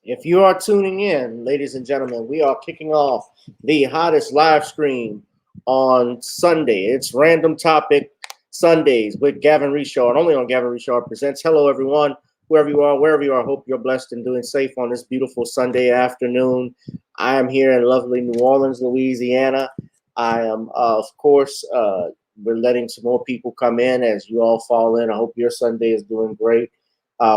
If you are tuning in, ladies and gentlemen, we are kicking off the hottest live stream on Sunday. It's Random Topic Sundays with Gavin Reshaw, and only on Gavin Reshaw Presents. Hello, everyone, wherever you are. Hope you're blessed and doing safe on this beautiful Sunday afternoon. I am here in lovely New Orleans, Louisiana. I am, of course, we're letting some more people come in as you all fall in. I hope your Sunday is doing great.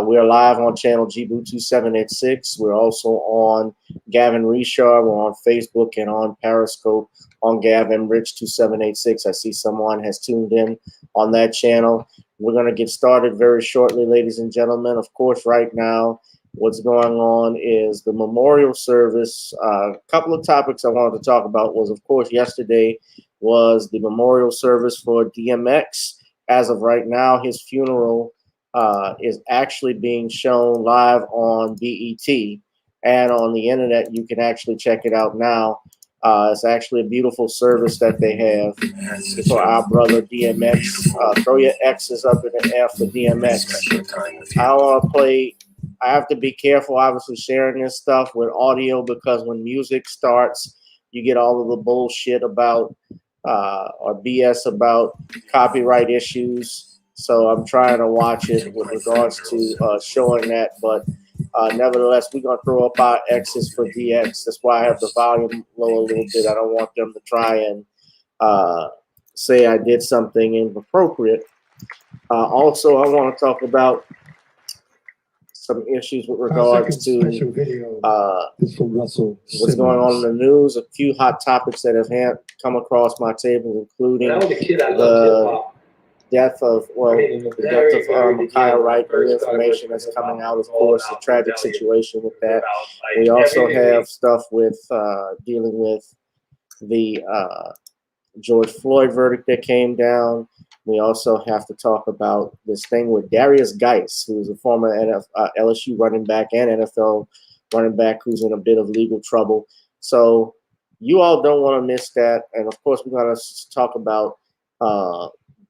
We are live on channel GBoo2786. We're also on Gavin Reshaw. We're on Facebook and on Periscope on Gavin Rich 2786. I see someone has tuned in on that channel. We're going to get started very shortly, ladies and gentlemen. Of course, right now, what's going on is the memorial service. A couple of topics I wanted to talk about was, of course, yesterday was the memorial service for DMX. As of right now, his funeral is actually being shown live on BET and on the internet. You can actually check it out now. It's actually a beautiful service that they have for our brother DMX. Throw your X's up in the air for DMX. I want to play. I have to be careful, obviously, sharing this stuff with audio because when music starts, you get all of the bullshit about or BS about copyright issues. So I'm trying to watch it with regards to showing that. But nevertheless, we're going to throw up our X's for DX. That's why I have the volume low a little bit. I don't want them to try and say I did something inappropriate. Also, I want to talk about some issues with regards to what's going on in the news. A few hot topics that have come across my table, including the death of Micaiah Wright. New information that's coming out, of course, a tragic situation with that. We also have stuff with dealing with the George Floyd verdict that came down. We also have to talk about this thing with Derrius Guise, who's a former LSU running back and NFL running back who's in a bit of legal trouble. So you all don't want to miss that. And, of course, we're going to talk about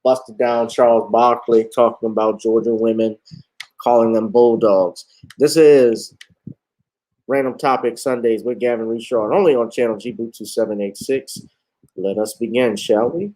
busted down Charles Barkley, talking about Georgia women, calling them bulldogs. This is Random Topic Sundays with Gavin Reshaw, and only on channel GBoo2786. Let us begin, shall we?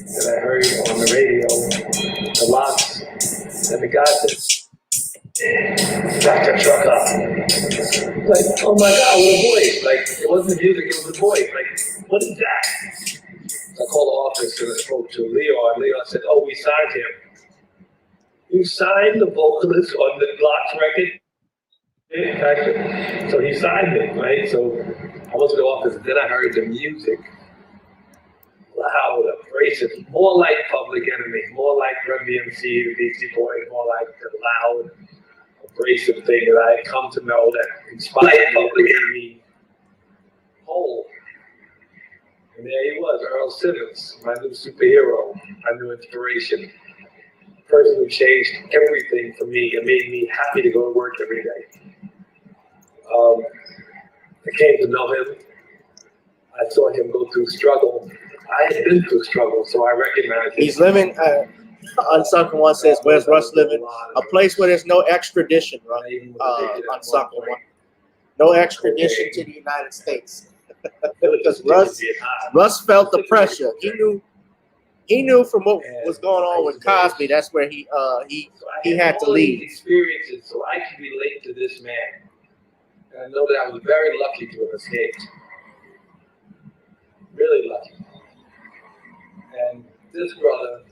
That I heard on the radio, the locks, and the guy said, back the truck up. Like, oh my God, what a voice. Like, it wasn't the music, it was the voice. Like, what is that? So I called the office and I spoke to Leo, and Leo said, oh, we signed him. You signed the vocalist on the Locks record? So he signed it, right? So I went to the office, and then I heard the music. Loud, abrasive, more like Public Enemy, more like Run DMC, the Beastie Boys, more like the loud, abrasive thing that I had come to know that inspired Public Enemy whole. And there he was, Earl Simmons, my new superhero, my new inspiration. The person who changed everything for me and made me happy to go to work every day. I came to know him. I saw him go through struggle. I had been through struggle, so I recognized him. He's living, Unsucking One says, where's Russ living? A place where there's no extradition, right? Unsucking One. No extradition to the United States. Because Russ felt the pressure. He knew from what was going on with Cosby, that's where he had to leave. Experiences, so I can relate to this man. And I know that I was very lucky to have escaped. Really lucky. And this brother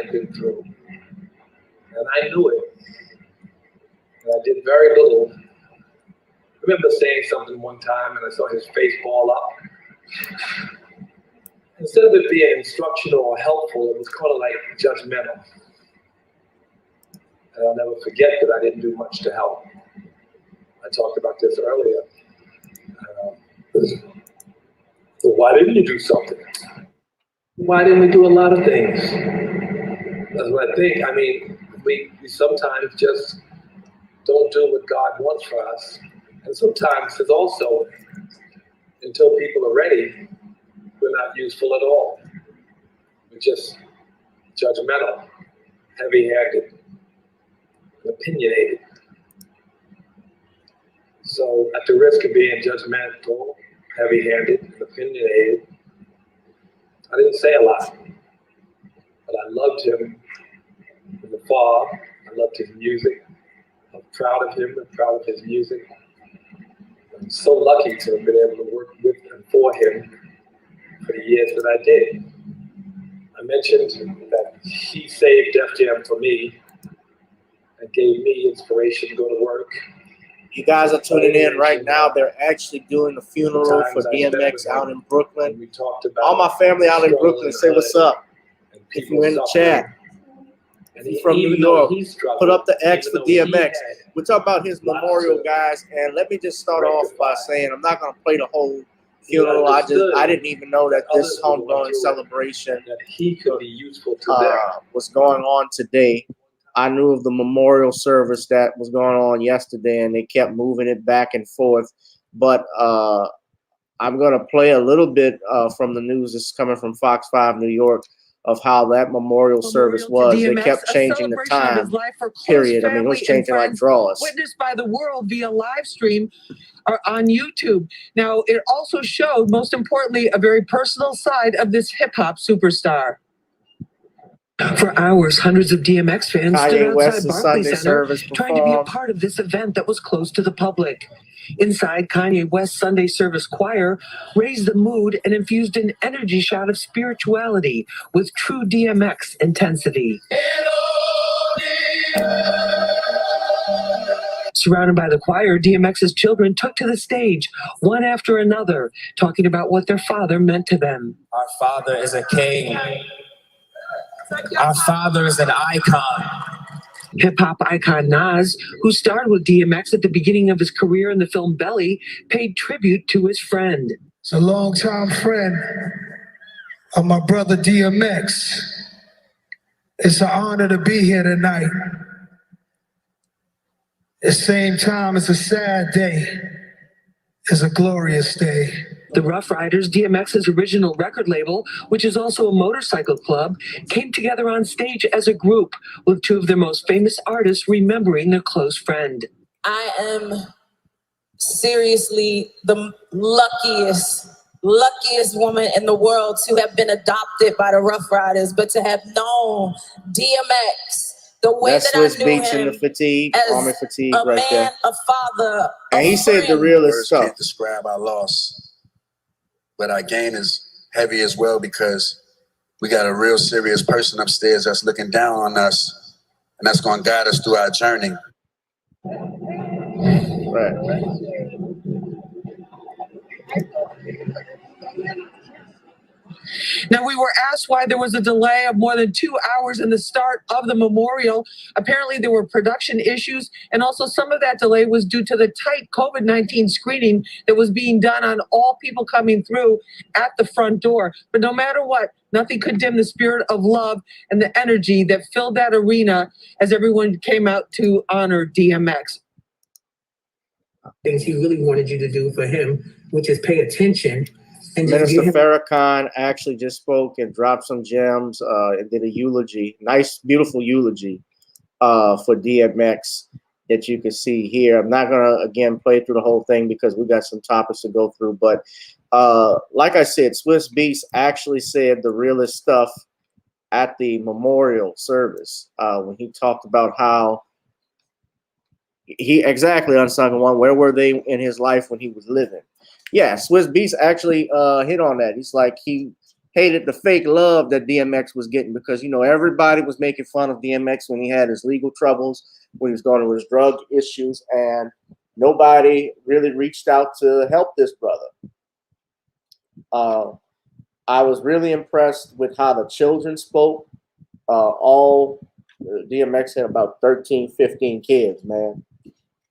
had been through. And I knew it. And I did very little. I remember saying something one time and I saw his face ball up. Instead of it being instructional or helpful, it was kind of like judgmental. And I'll never forget that I didn't do much to help. I talked about this earlier. So why didn't you do something? Why didn't we do a lot of things? That's what I think. I mean, we sometimes just don't do what God wants for us. And sometimes it's also, until people are ready, we're not useful at all. We're just judgmental, heavy-handed, and opinionated. So at the risk of being judgmental, heavy-handed, and opinionated, I didn't say a lot, but I loved him from afar. I loved his music. I'm proud of him and proud of his music. I'm so lucky to have been able to work with and for him for the years that I did. I mentioned that he saved Def Jam for me and gave me inspiration to go to work. You guys are tuning in right now. They're actually doing the funeral for DMX out in Brooklyn. We talked about all my family out in Brooklyn, say what's up. If you're in the chat, if you're from New York, put up the X for DMX. We're talking about his memorial, guys. And let me just start off by saying I'm not going to play the whole funeral. I didn't even know that this homegoing celebration was going on today. I knew of the memorial service that was going on yesterday, and they kept moving it back and forth. But I'm going to play a little bit from the news. This is coming from Fox 5 New York of how that memorial service was. DMX, they kept changing the time period. I mean, it was changing like draws. Witnessed by the world via live stream or on YouTube. Now, it also showed, most importantly, a very personal side of this hip-hop superstar. For hours, hundreds of DMX fans stood outside Barkley Center trying to be a part of this event that was closed to the public. Inside, Kanye West's Sunday service choir raised the mood and infused an energy shot of spirituality with true DMX intensity. Surrounded by the choir, DMX's children took to the stage, one after another, talking about what their father meant to them. Our father is a king. Our father is an icon. Hip-hop icon Nas, who starred with DMX at the beginning of his career in the film Belly, paid tribute to his friend. It's a longtime friend of my brother DMX. It's an honor to be here tonight. At the same time, it's a sad day. It's a glorious day. The Rough Riders, DMX's original record label, which is also a motorcycle club, came together on stage as a group, with two of their most famous artists remembering their close friend. I am seriously the luckiest woman in the world to have been adopted by the Rough Riders, but to have known DMX the way that's that I knew Beats him in the fatigue, as army fatigue a right man, there. a father, and he said the realest stuff. Can't describe our loss. But our gain is heavy as well because we got a real serious person upstairs that's looking down on us, and that's going to guide us through our journey. Right. Now, we were asked why there was a delay of more than 2 hours in the start of the memorial. Apparently, there were production issues, and also some of that delay was due to the tight COVID-19 screening that was being done on all people coming through at the front door. But no matter what, nothing could dim the spirit of love and the energy that filled that arena as everyone came out to honor DMX. Things he really wanted you to do for him, which is pay attention. Minister Farrakhan actually just spoke and dropped some gems and did a eulogy, nice, beautiful eulogy for DMX that you can see here. I'm not going to, again, play through the whole thing because we got some topics to go through. But like I said, Swiss Beats actually said the realest stuff at the memorial service when he talked about how he exactly Unsung One, where were they in his life when he was living? Yeah, Swiss Beats actually hit on that. He's like, he hated the fake love that DMX was getting because, you know, everybody was making fun of DMX when he had his legal troubles, when he was going through his drug issues, and nobody really reached out to help this brother. I was really impressed with how the children spoke. DMX had about 13, 15 kids, man.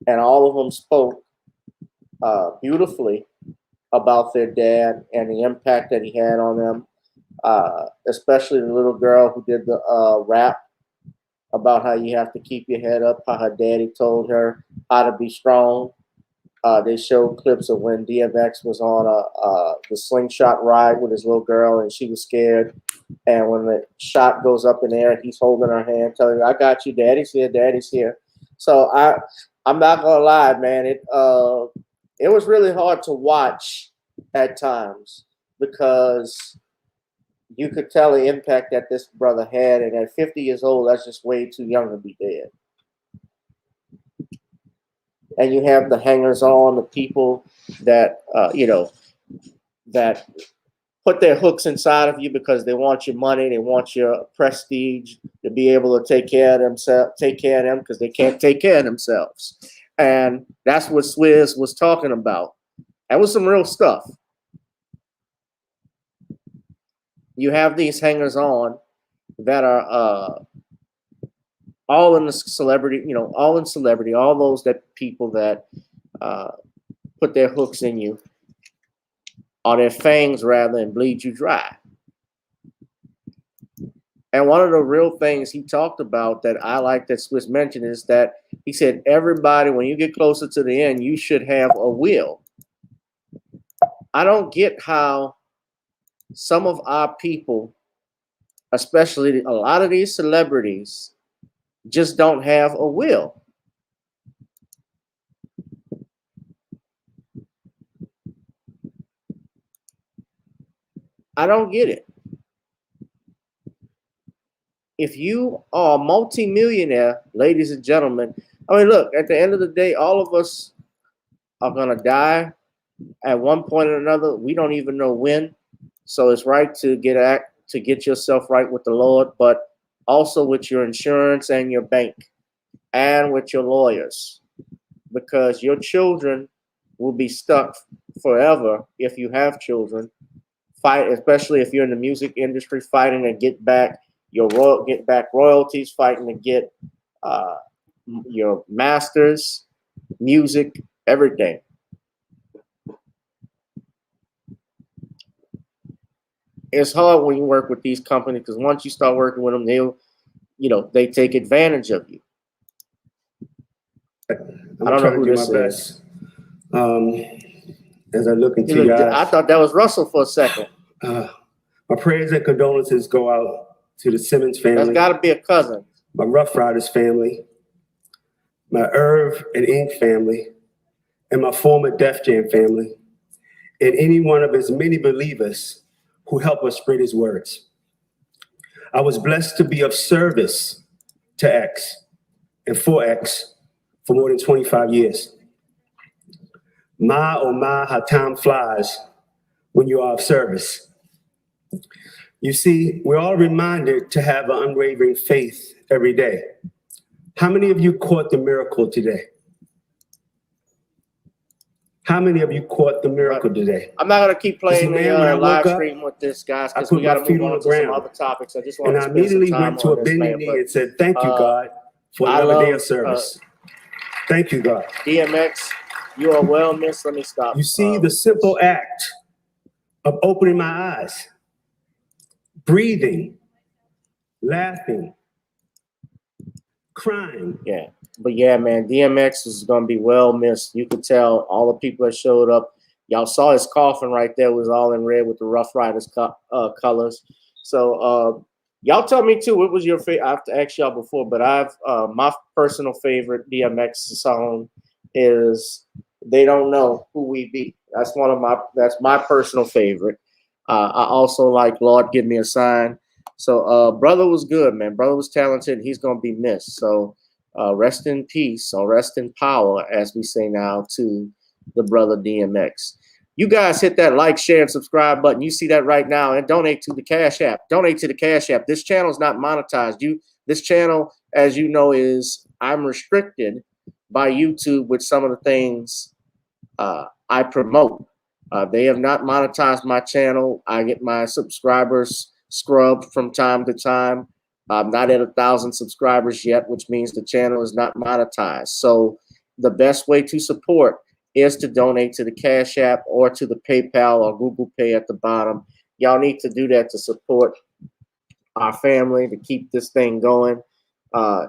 And all of them spoke beautifully about their dad and the impact that he had on them. Especially the little girl who did the rap about how you have to keep your head up, how her daddy told her how to be strong. They showed clips of when DMX was on the slingshot ride with his little girl and she was scared. And when the shot goes up in the air, he's holding her hand, telling her, I got you, daddy's here, daddy's here. So I'm not gonna lie, man, it was really hard to watch at times because you could tell the impact that this brother had, and at 50 years old, that's just way too young to be dead. And you have the hangers-on, the people that that put their hooks inside of you because they want your money, they want your prestige, to be able to take care of them because they can't take care of themselves. And that's what Swizz was talking about. That was some real stuff. You have these hangers-on that are all in the celebrity, all those people that put their hooks in you, or their fangs rather, and bleed you dry. And one of the real things he talked about that I like that Swizz mentioned is that he said, everybody, when you get closer to the end, you should have a will. I don't get how some of our people, especially a lot of these celebrities, just don't have a will. I don't get it. If you are a multimillionaire, ladies and gentlemen, I mean, look, at the end of the day, all of us are going to die at one point or another. We don't even know when. So it's right to get yourself right with the Lord, but also with your insurance and your bank and with your lawyers, because your children will be stuck forever if you have children. Fight, especially if you're in the music industry, fighting to get back royalties, fighting to get your masters, music, everything. It's hard when you work with these companies because once you start working with them, they take advantage of you. I don't know who this is. As I look into your eyes, I thought that was Russell for a second. My prayers and condolences go out to the Simmons family. That's got to be a cousin. My Rough Riders family, my Irv and Ink family, and my former Def Jam family, and any one of his many believers who help us spread his words. I was blessed to be of service to X and for X for more than 25 years. My, oh my, how time flies when you are of service. You see, we're all reminded to have an unwavering faith every day. How many of you caught the miracle today? How many of you caught the miracle today? I'm not going to keep playing the live stream with this, guys, because we got to move on to some other topics. I just want to spend some time on this, man. And I immediately went to a bending knee and said, thank you, God, for another day of service. Thank you, God. DMX, you are well missed. Let me stop. You see, the simple act of opening my eyes, breathing, laughing, crying. Yeah. But yeah, man, DMX is going to be well missed. You could tell all the people that showed up. Y'all saw his coffin right there was all in red with the Rough Riders colors. So y'all tell me too, what was your favorite? I have to ask y'all before, but my personal favorite DMX song is They Don't Know Who We Be. That's my personal favorite. I also like Lord Give Me a Sign. So brother was good, man. Brother was talented. He's going to be missed. So rest in peace or rest in power, as we say now, to the brother DMX. You guys hit that like, share, and subscribe button. You see that right now, and donate to the Cash App. Donate to the Cash App. This channel is not monetized. This channel, as you know, I'm restricted by YouTube with some of the things I promote. They have not monetized my channel. I get my subscribers scrubbed from time to time. I'm not at 1,000 subscribers yet, which means the channel is not monetized. So the best way to support is to donate to the Cash App or to the PayPal or Google Pay at the bottom. Y'all need to do that to support our family, to keep this thing going.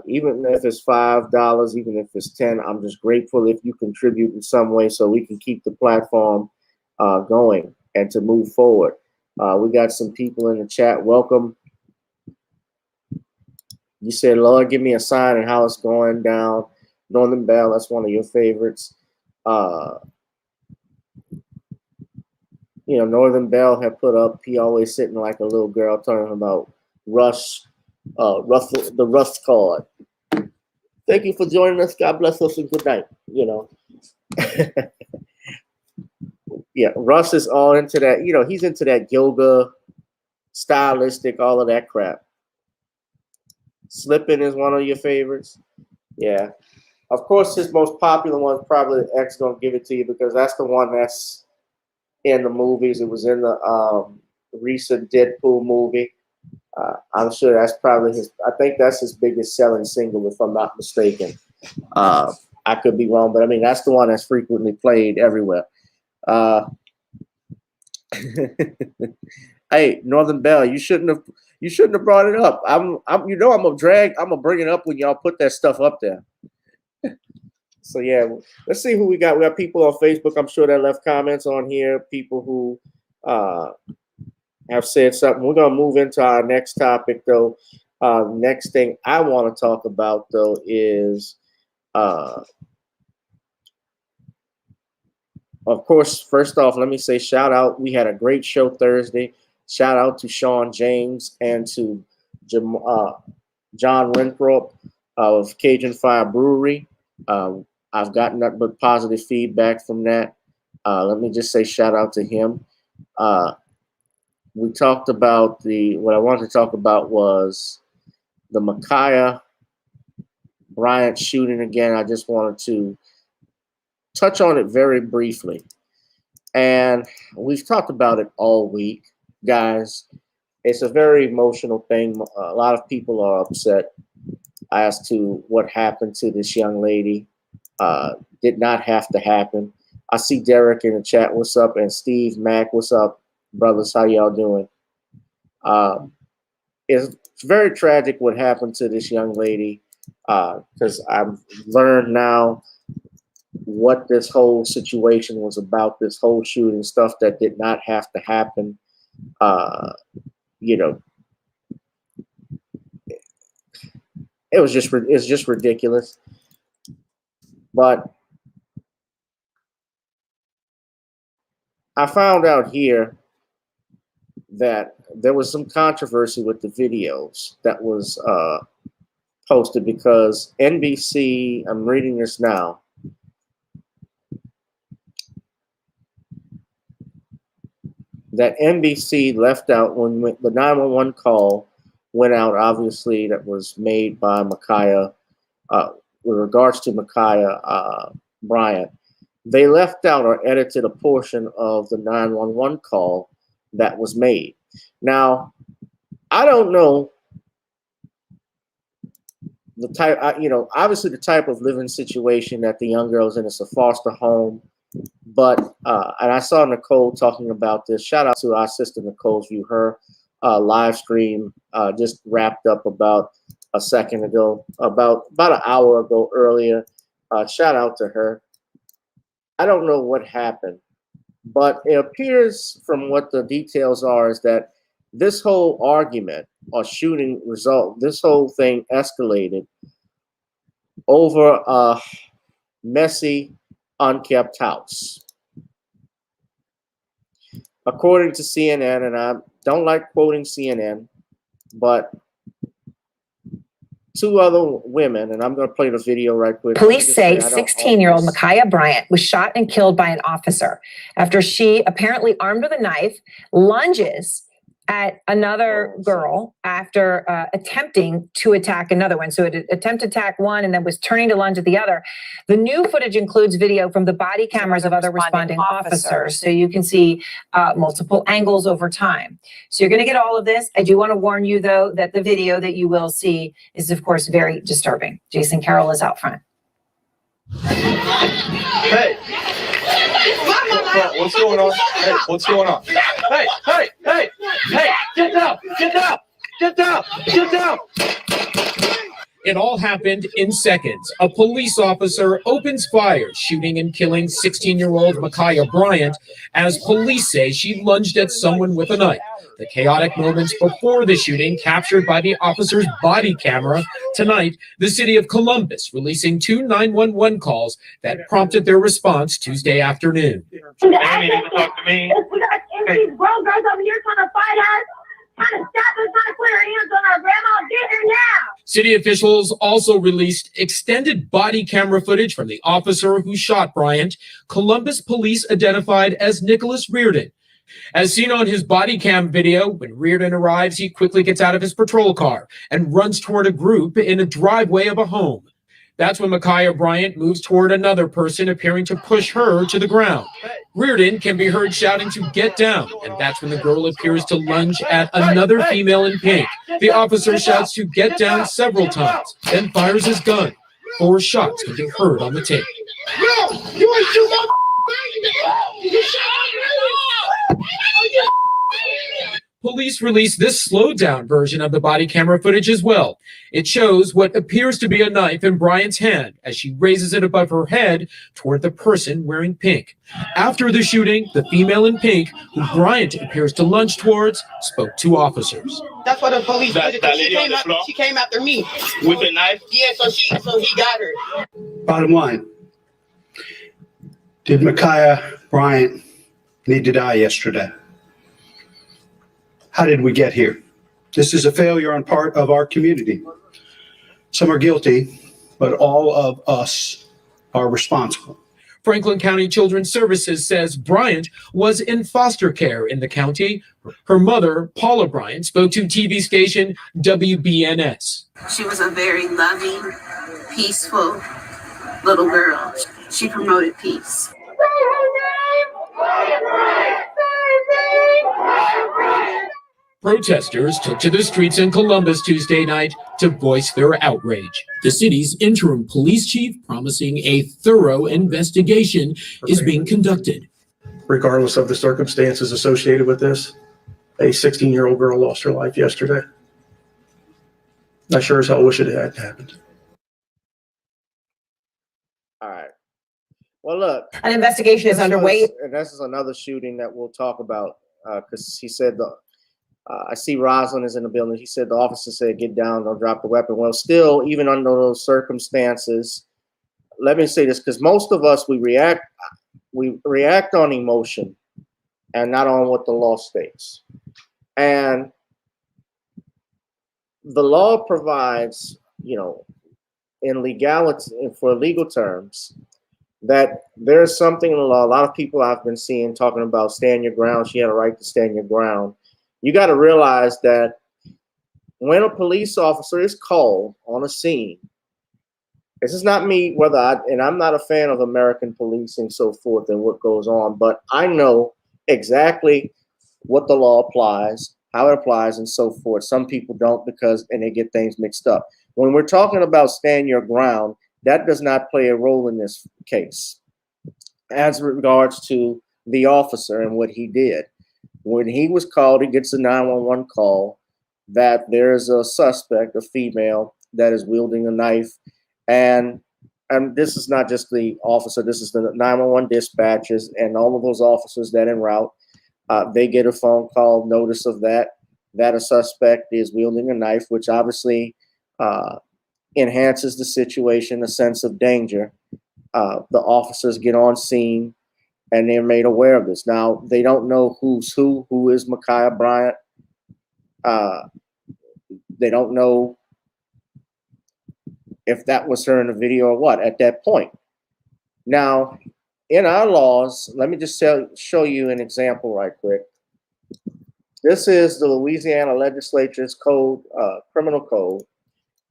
Even if it's $5, even if it's 10, I'm just grateful if you contribute in some way so we can keep the platform going and to move forward. We got some people in the chat. Welcome. You said, Lord, give me a sign and how it's going down. Northern Bell, that's one of your favorites. Northern Bell had put up, he always sitting like a little girl talking about Rush, the Rush card. Thank you for joining us. God bless us and good night. Yeah, Russ is all into that. He's into that yoga, stylistic, all of that crap. Slipping is one of your favorites. Yeah. Of course, his most popular one is probably X gonna give it to you because that's the one that's in the movies. It was in the recent Deadpool movie. I'm sure that's probably I think that's his biggest selling single, if I'm not mistaken. I could be wrong, but I mean that's the one that's frequently played everywhere. Hey, Northern Bell, you shouldn't have brought it up. I'm gonna bring it up when y'all put that stuff up there. So yeah, let's see who we got. We got people on Facebook, I'm sure, that left comments on here. People who have said something. We're gonna move into our next topic, though. Next thing I want to talk about, though, is of course, first off, let me say shout out. We had a great show Thursday. Shout out to Sean James and to John Winthrop of Cajun Fire Brewery. I've gotten nothing but positive feedback from that. Let me just say shout out to him. We talked about what I wanted to talk about was the Ma'Khia Bryant shooting again. I just wanted to touch on it very briefly. And we've talked about it all week, guys. It's a very emotional thing. A lot of people are upset as to what happened to this young lady. Did not have to happen. I see Derrick in the chat. What's up? And Steve, Mac, what's up, brothers? How y'all doing? It's very tragic what happened to this young lady because I've learned now what this whole situation was about, this whole shooting stuff that did not have to happen. It's just ridiculous. But I found out here that there was some controversy with the videos that was posted because NBC, I'm reading this now, that NBC left out when the 911 call went out, obviously, that was made by Ma'Khia, with regards to Ma'Khia Bryant. They left out or edited a portion of the 911 call that was made. Now, I don't know the type, obviously the type of living situation that the young girl's in. It's a foster home. But, and I saw Nicole talking about this. Shout out to our sister Nicole's View. Her live stream just wrapped up about a second ago, about an hour ago earlier. Shout out to her. I don't know what happened, but it appears from what the details are is that this whole argument or shooting result, this whole thing escalated over a messy, unkept house. According to CNN, and I don't like quoting CNN, but two other women, and I'm going to play the video right quick. Police say 16-year-old Micaiah Bryant was shot and killed by an officer after she, apparently armed with a knife, lunges at another girl after attempting to attack another one. So it attempted to attack one and then was turning to lunge at the other. The new footage includes video from the body cameras of other responding officers. So you can see multiple angles over time. So you're going to get all of this. I do want to warn you, though, that the video that you will see is, of course, very disturbing. Jason Carroll is out front. Hey. What's going on? Hey, what's going on? Hey, hey, hey, hey, get down, get down, get down, get down. It all happened in seconds. A police officer opens fire, shooting and killing 16-year-old Micaiah Bryant as police say she lunged at someone with a knife. The chaotic moments before the shooting captured by the officer's body camera. Tonight, the city of Columbus releasing 2 911 calls that prompted their response Tuesday afternoon. Amy, you can talk to me. We got these grown girls over here trying to fight us, trying to stop us, trying to put our hands on our grandma. Get here now. City officials also released extended body camera footage from the officer who shot Bryant. Columbus police identified as Nicholas Reardon. As seen on his body cam video, when Reardon arrives, he quickly gets out of his patrol car and runs toward a group in a driveway of a home. That's when Micaiah Bryant moves toward another person, appearing to push her to the ground. Reardon can be heard shouting to get down, and that's when the girl appears to lunge at another female in pink. The officer shouts to get down several times, then fires his gun. 4 shots can be heard on the tape. No, you ain't shoot my baby. You shot my baby. Police released this slowed-down version of the body camera footage as well. It shows what appears to be a knife in Bryant's hand as she raises it above her head toward the person wearing pink. After the shooting, the female in pink, who Bryant appears to lunge towards, spoke to officers. That's what the police did. She came after me With a knife? Yeah, so he got her. Bottom line, did Micaiah Bryant need to die yesterday? How did we get here? This is a failure on part of our community. Some are guilty, but all of us are responsible. Franklin County Children's Services says Bryant was in foster care in the county. Her mother, Paula Bryant, spoke to TV station WBNS. She was a very loving, peaceful little girl. She promoted peace. Protesters took to the streets in Columbus Tuesday night to voice their outrage. The city's interim police chief promising a thorough investigation is being conducted. Regardless of the circumstances associated with this, a 16-year-old girl lost her life yesterday. I sure as hell wish it had happened. All right. Well, look. An investigation is underway. And this is another shooting that we'll talk about because he said I see Roslyn is in the building. He said the officer said, get down, don't drop the weapon. Well, still, even under those circumstances, let me say this, because most of us, we react on emotion and not on what the law states. And the law provides, in legality, for legal terms, that there's something in the law. A lot of people I've been seeing talking about stand your ground. She had a right to stand your ground. You got to realize that when a police officer is called on a scene, this is not me, and I'm not a fan of American police and so forth and what goes on, but I know exactly what the law applies, how it applies, and so forth. Some people don't and they get things mixed up. When we're talking about stand your ground, that does not play a role in this case as regards to the officer and what he did. When he was called, he gets a 911 call that there's a suspect, a female, that is wielding a knife. And this is not just the officer, this is the 911 dispatchers and all of those officers that en route. They get a phone call, notice of that a suspect is wielding a knife, which obviously enhances the situation, a sense of danger. The officers get on scene and they're made aware of this. Now, they don't know who's who is Micaiah Bryant. They don't know if that was her in the video or what at that point. Now, in our laws, let me just show you an example right quick. This is the Louisiana Legislature's code, criminal code,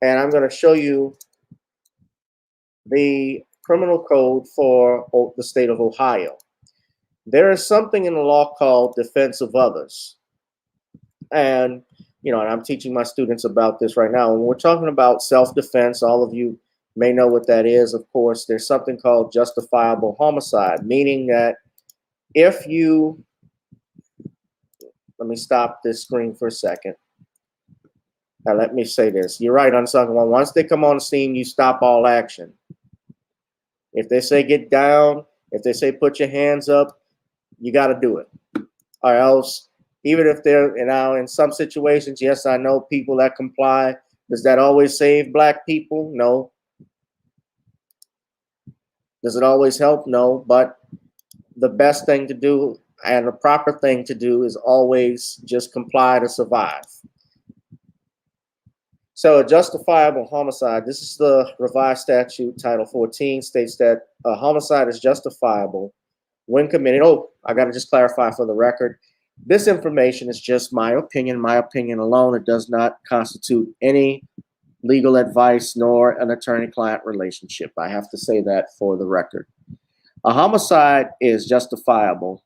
and I'm going to show you the criminal code for the state of Ohio. There is something in the law called defense of others. And, you know, and I'm teaching my students about this right now. When we're talking about self-defense, all of you may know what that is. Of course, there's something called justifiable homicide, meaning that if you, let me stop this screen for a second. Now, let me say this. You're right, Unsung One. Once they come on the scene, you stop all action. If they say get down, if they say put your hands up, you got to do it. Or else, even if they're, you know, in some situations, yes, I know people that comply. Does that always save black people? No. Does it always help? No. But the best thing to do and the proper thing to do is always just comply to survive. So a justifiable homicide, this is the revised statute, Title 14, states that a homicide is justifiable when committed. Oh, I got to just clarify for the record. This information is just my opinion alone. It does not constitute any legal advice nor an attorney-client relationship. I have to say that for the record. A homicide is justifiable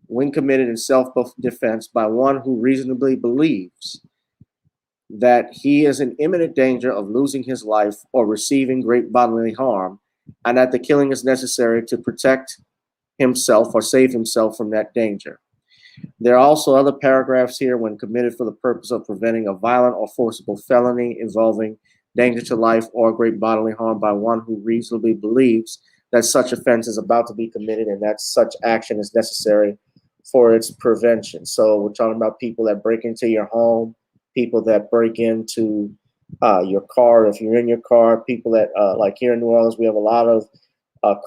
when committed in self-defense by one who reasonably believes that he is in imminent danger of losing his life or receiving great bodily harm, and that the killing is necessary to protect himself or save himself from that danger. There are also other paragraphs here when committed for the purpose of preventing a violent or forcible felony involving danger to life or great bodily harm by one who reasonably believes that such offense is about to be committed and that such action is necessary for its prevention. So we're talking about people that break into your home, people that break into your car, if you're in your car, people that, like here in New Orleans, we have a lot of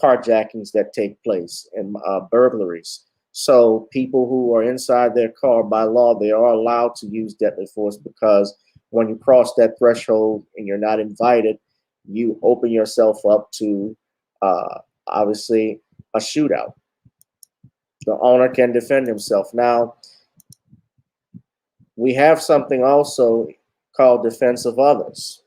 carjackings that take place and burglaries. So people who are inside their car, by law, they are allowed to use deadly force, because when you cross that threshold and you're not invited, you open yourself up to obviously a shootout. The owner can defend himself. Now, we have something also called defense of others.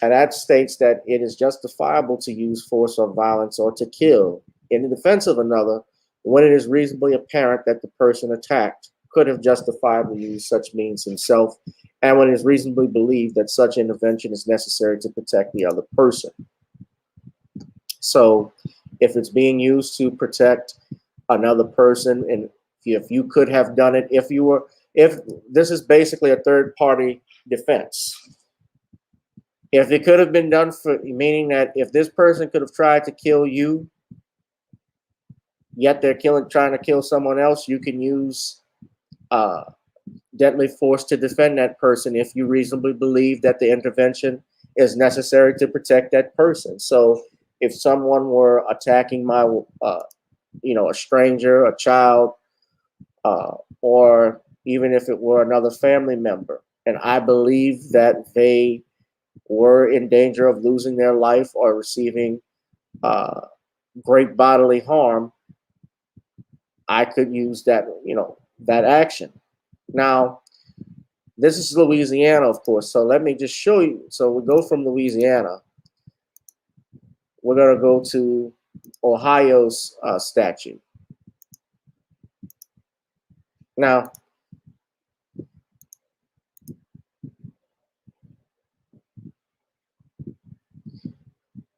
And that states that it is justifiable to use force or violence or to kill in the defense of another when it is reasonably apparent that the person attacked could have justifiably used such means himself, and when it is reasonably believed that such intervention is necessary to protect the other person. So if it's being used to protect another person, and if you could have done it, if this is basically a third party defense. If it could have been done for, meaning that if this person could have tried to kill you, yet they're trying to kill someone else, you can use deadly force to defend that person if you reasonably believe that the intervention is necessary to protect that person. So if someone were attacking my, a stranger, a child, or even if it were another family member, and I believe that they were in danger of losing their life or receiving great bodily harm, I could use that, that action. Now, this is Louisiana, of course. So let me just show you. So we go from Louisiana. We're going to go to Ohio's statute. Now,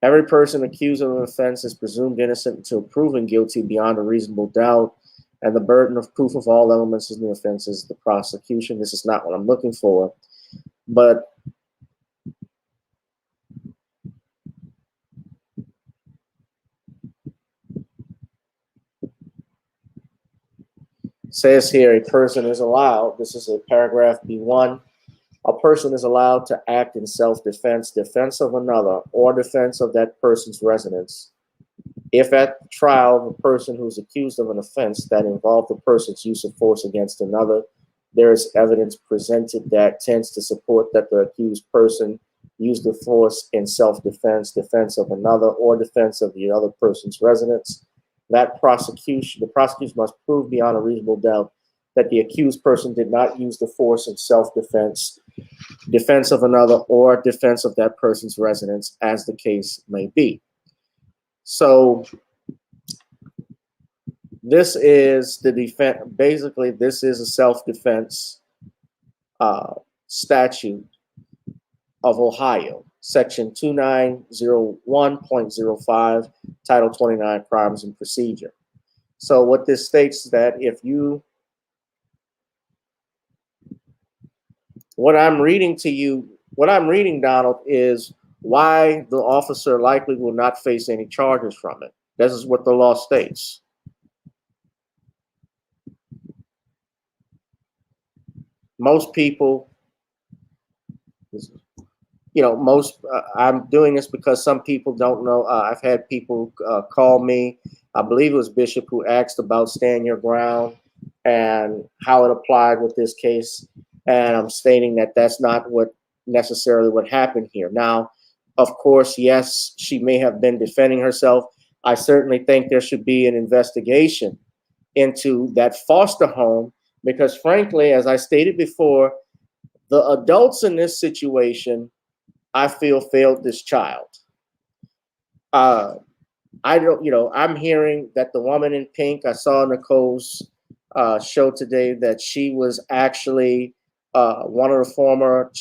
every person accused of an offense is presumed innocent until proven guilty beyond a reasonable doubt, and the burden of proof of all elements in the offense is the prosecution. This is not what I'm looking for, but says here, a person is allowed, this is a paragraph B1, a person is allowed to act in self-defense, defense of another, or defense of that person's residence, if at trial the person who's accused of an offense that involved the person's use of force against another, there is evidence presented that tends to support that the accused person use the force in self-defense, defense of another, or defense of the other person's residence. The prosecution must prove beyond a reasonable doubt that the accused person did not use the force in self-defense, defense of another, or defense of that person's residence, as the case may be. So this is the defense. Basically, this is a self-defense statute of Ohio, section 2901.05, title 29, crimes and procedure. So what this states is that if you, what I'm reading, Donald, is why the officer likely will not face any charges from it. This is what the law states. Most people, I'm doing this because some people don't know. I've had people call me. I believe it was Bishop who asked about stand your ground and how it applied with this case. And I'm stating that that's not necessarily what happened here. Now, of course, yes, she may have been defending herself. I certainly think there should be an investigation into that foster home because, frankly, as I stated before, the adults in this situation, I feel, failed this child. I'm hearing that the woman in pink, I saw Nicole's show today, that she was actually one of the former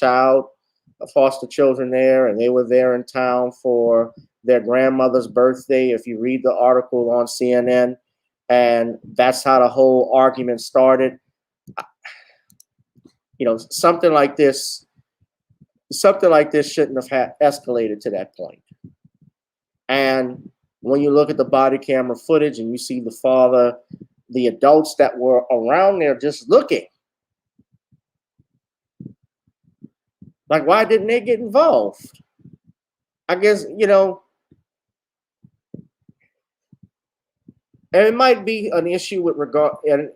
foster children there, and they were there in town for their grandmother's birthday, if you read the article on CNN, and that's how the whole argument started. Something like this shouldn't have escalated to that point. And when you look at the body camera footage and you see the father, the adults that were around there just looking, like, why didn't they get involved? I guess, and it might be an issue with regard, and,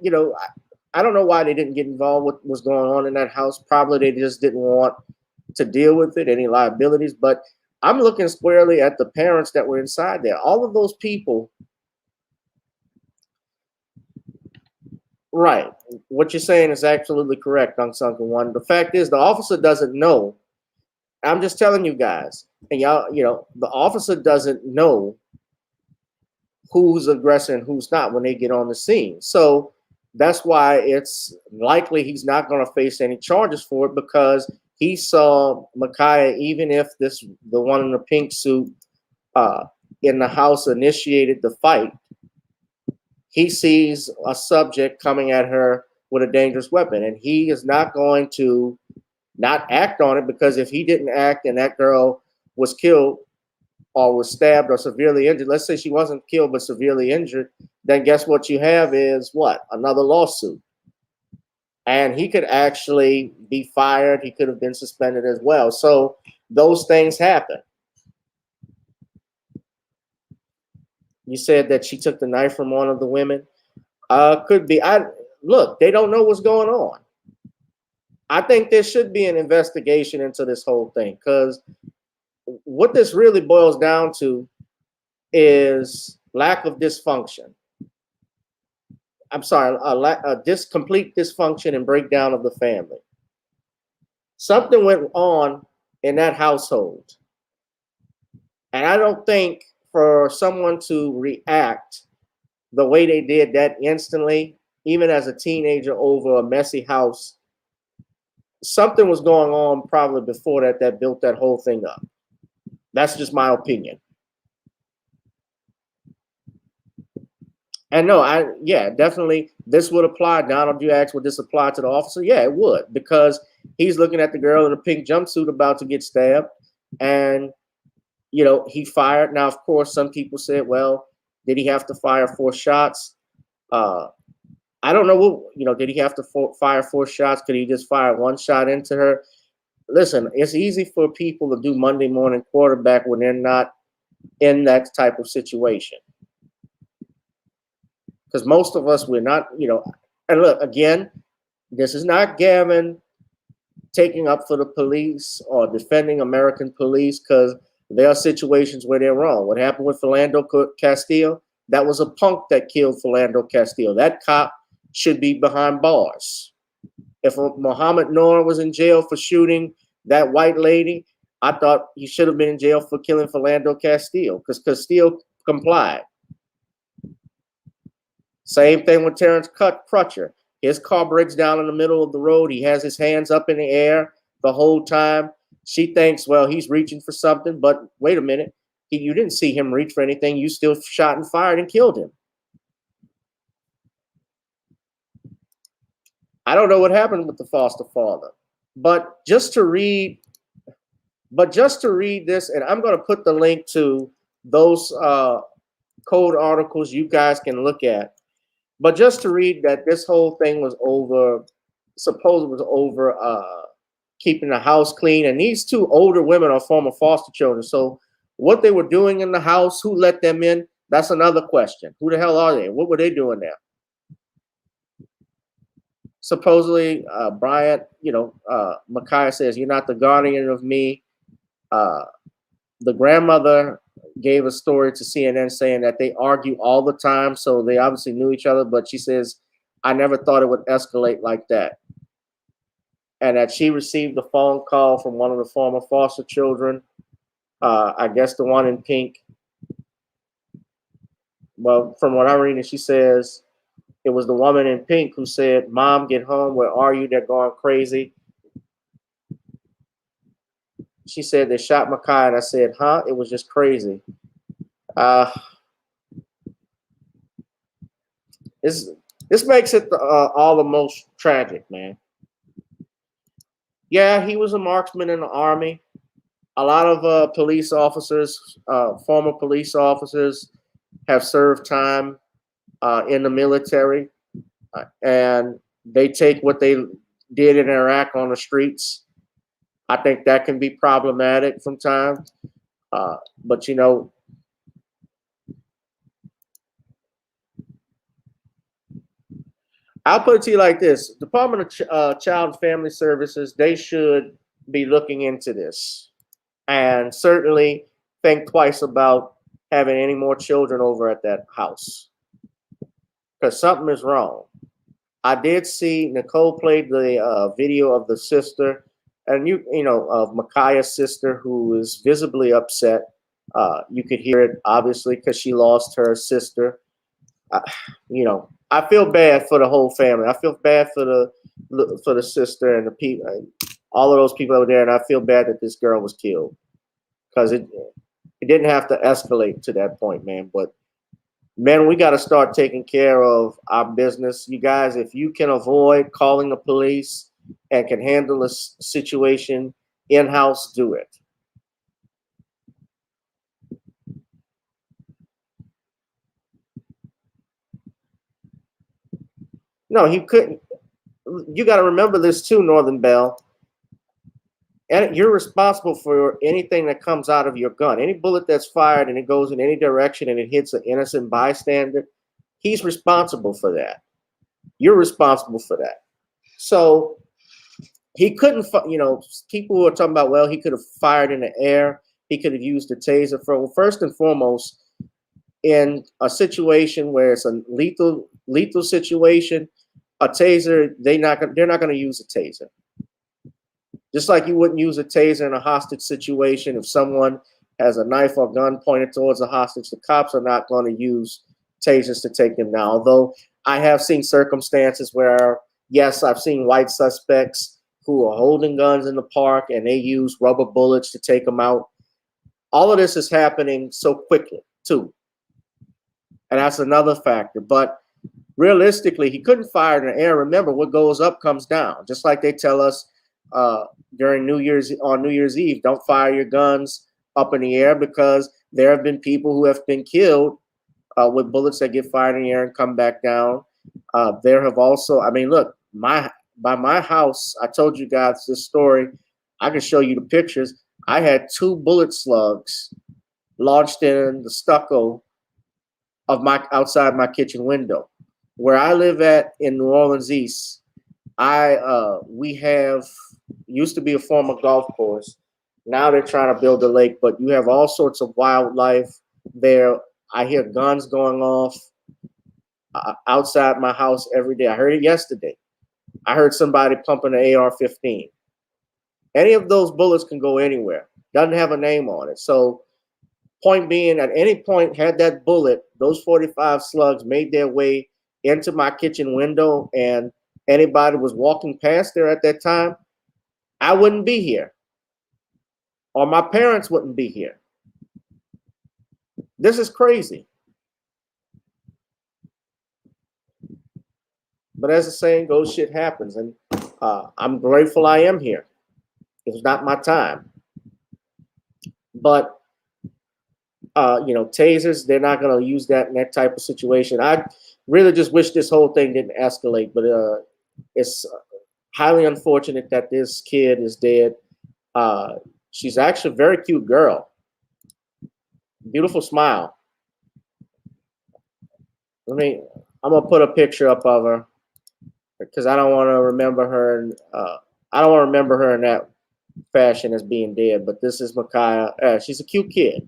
I don't know why they didn't get involved with what was going on in that house. Probably they just didn't want to deal with it, any liabilities. But I'm looking squarely at the parents that were inside there. All of those people, right. What you're saying is absolutely correct, Unsunken One. The fact is the officer doesn't know. I'm just telling you guys, and y'all, the officer doesn't know who's aggressor and who's not when they get on the scene. So that's why it's likely he's not going to face any charges for it, because he saw Micaiah, even if the one in the pink suit in the house initiated the fight, he sees a subject coming at her with a dangerous weapon, and he is not going to not act on it, because if he didn't act and that girl was killed or was stabbed or severely injured, let's say she wasn't killed but severely injured, then guess what you have is what? Another lawsuit. And he could actually be fired. He could have been suspended as well. So those things happen. You said that she took the knife from one of the women. Could be. Look, they don't know what's going on. I think there should be an investigation into this whole thing, because what this really boils down to is lack of dysfunction. I'm sorry, complete dysfunction and breakdown of the family. Something went on in that household. And I don't think for someone to react the way they did that instantly, even as a teenager over a messy house, something was going on probably before that built that whole thing up. That's just my opinion. And no, definitely this would apply. Donald, you asked, would this apply to the officer? Yeah, it would, because he's looking at the girl in a pink jumpsuit about to get stabbed, and he fired. Now, of course, some people said, well, did he have to fire 4 shots? I don't know what, did he have to fire 4 shots? Could he just fire 1 shot into her? Listen, it's easy for people to do Monday morning quarterback when they're not in that type of situation. Because most of us, we're not, and look, again, this is not Gavin taking up for the police or defending American police, because there are situations where they're wrong. What happened with Philando Castillo? That was a punk that killed Philando Castillo. That cop should be behind bars. If Muhammad Noor was in jail for shooting that white lady, I thought he should have been in jail for killing Philando Castillo, because Castillo complied. Same thing with Terrence Crutcher. His car breaks down in the middle of the road. He has his hands up in the air the whole time. She thinks, well, he's reaching for something, but wait a minute. You didn't see him reach for anything. You still shot and fired and killed him. I don't know what happened with the foster father, but just to read this, and I'm going to put the link to those code articles you guys can look at. But just to read that this whole thing was over, keeping the house clean. And these two older women are former foster children. So what they were doing in the house, who let them in, that's another question. Who the hell are they? What were they doing there? Supposedly, Bryant, Micaiah says, you're not the guardian of me. The grandmother gave a story to CNN saying that they argue all the time, so they obviously knew each other, but she says, I never thought it would escalate like that. And that she received a phone call from one of the former foster children, I guess the one in pink. Well, from what I'm reading, she says it was the woman in pink who said, Mom, get home, where are you? They're going crazy. She said they shot Micaiah, and I said, huh? It was just crazy. This makes it all the most tragic, man. Yeah, he was a marksman in the Army. A lot of police officers, former police officers, have served time in the military, and they take what they did in Iraq on the streets. I think that can be problematic sometimes, but I'll put it to you like this: Department of Child and Family Services, they should be looking into this, and certainly think twice about having any more children over at that house, because something is wrong. I did see Nicole played the video of the sister. And of Micaiah's sister, who is visibly upset. You could hear it, obviously, because she lost her sister. I feel bad for the whole family. I feel bad for the sister and the people, all of those people over there. And I feel bad that this girl was killed, because it didn't have to escalate to that point, man. But man, we got to start taking care of our business. You guys, if you can avoid calling the police and can handle a situation in-house, do it. No, he couldn't. You got to remember this too, Northern Bell. And you're responsible for anything that comes out of your gun. Any bullet that's fired and it goes in any direction and it hits an innocent bystander, he's responsible for that. You're responsible for that. So he couldn't, people were talking about, well, he could have fired in the air. He could have used a taser. First and foremost, in a situation where it's a lethal situation, a taser, they're not going to use a taser. Just like you wouldn't use a taser in a hostage situation. If someone has a knife or gun pointed towards a hostage, the cops are not going to use tasers to take them down. Although I have seen circumstances where, yes, I've seen white suspects who are holding guns in the park and they use rubber bullets to take them out. All of this is happening so quickly, too. And that's another factor. But realistically, he couldn't fire in the air. Remember, what goes up comes down. Just like they tell us on New Year's Eve, don't fire your guns up in the air, because there have been people who have been killed with bullets that get fired in the air and come back down. There have also, look, by my house, I told you guys this story. I can show you the pictures. I had 2 bullet slugs lodged in the stucco of outside my kitchen window. Where I live at in New Orleans East, we have Used to be a former golf course. Now they're trying to build a lake, but you have all sorts of wildlife there. I hear guns going off outside my house every day. I heard it yesterday. I heard somebody pumping an AR-15. Any of those bullets can go anywhere. Doesn't have a name on it. So point being, at any point, had that bullet, those 45 slugs made their way into my kitchen window and anybody was walking past there at that time, I wouldn't be here. Or my parents wouldn't be here. This is crazy. But as the saying goes, shit happens. And I'm grateful I am here. It's not my time. But, tasers, they're not going to use that in that type of situation. I really just wish this whole thing didn't escalate. But it's highly unfortunate that this kid is dead. She's actually a very cute girl. Beautiful smile. I'm going to put a picture up of her because I don't want to remember her. I don't want to remember her in that fashion as being dead, but this is Micaiah. She's a cute kid.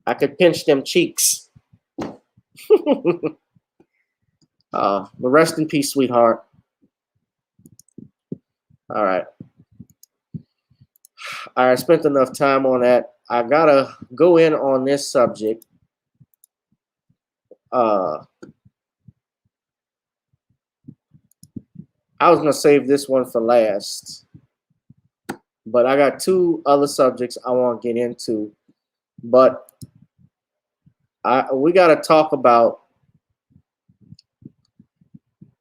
I could pinch them cheeks. But rest in peace, sweetheart. All right. I spent enough time on that. I gotta go in on this subject. I was gonna save this one for last, but I got two other subjects I want to get into. But we gotta talk about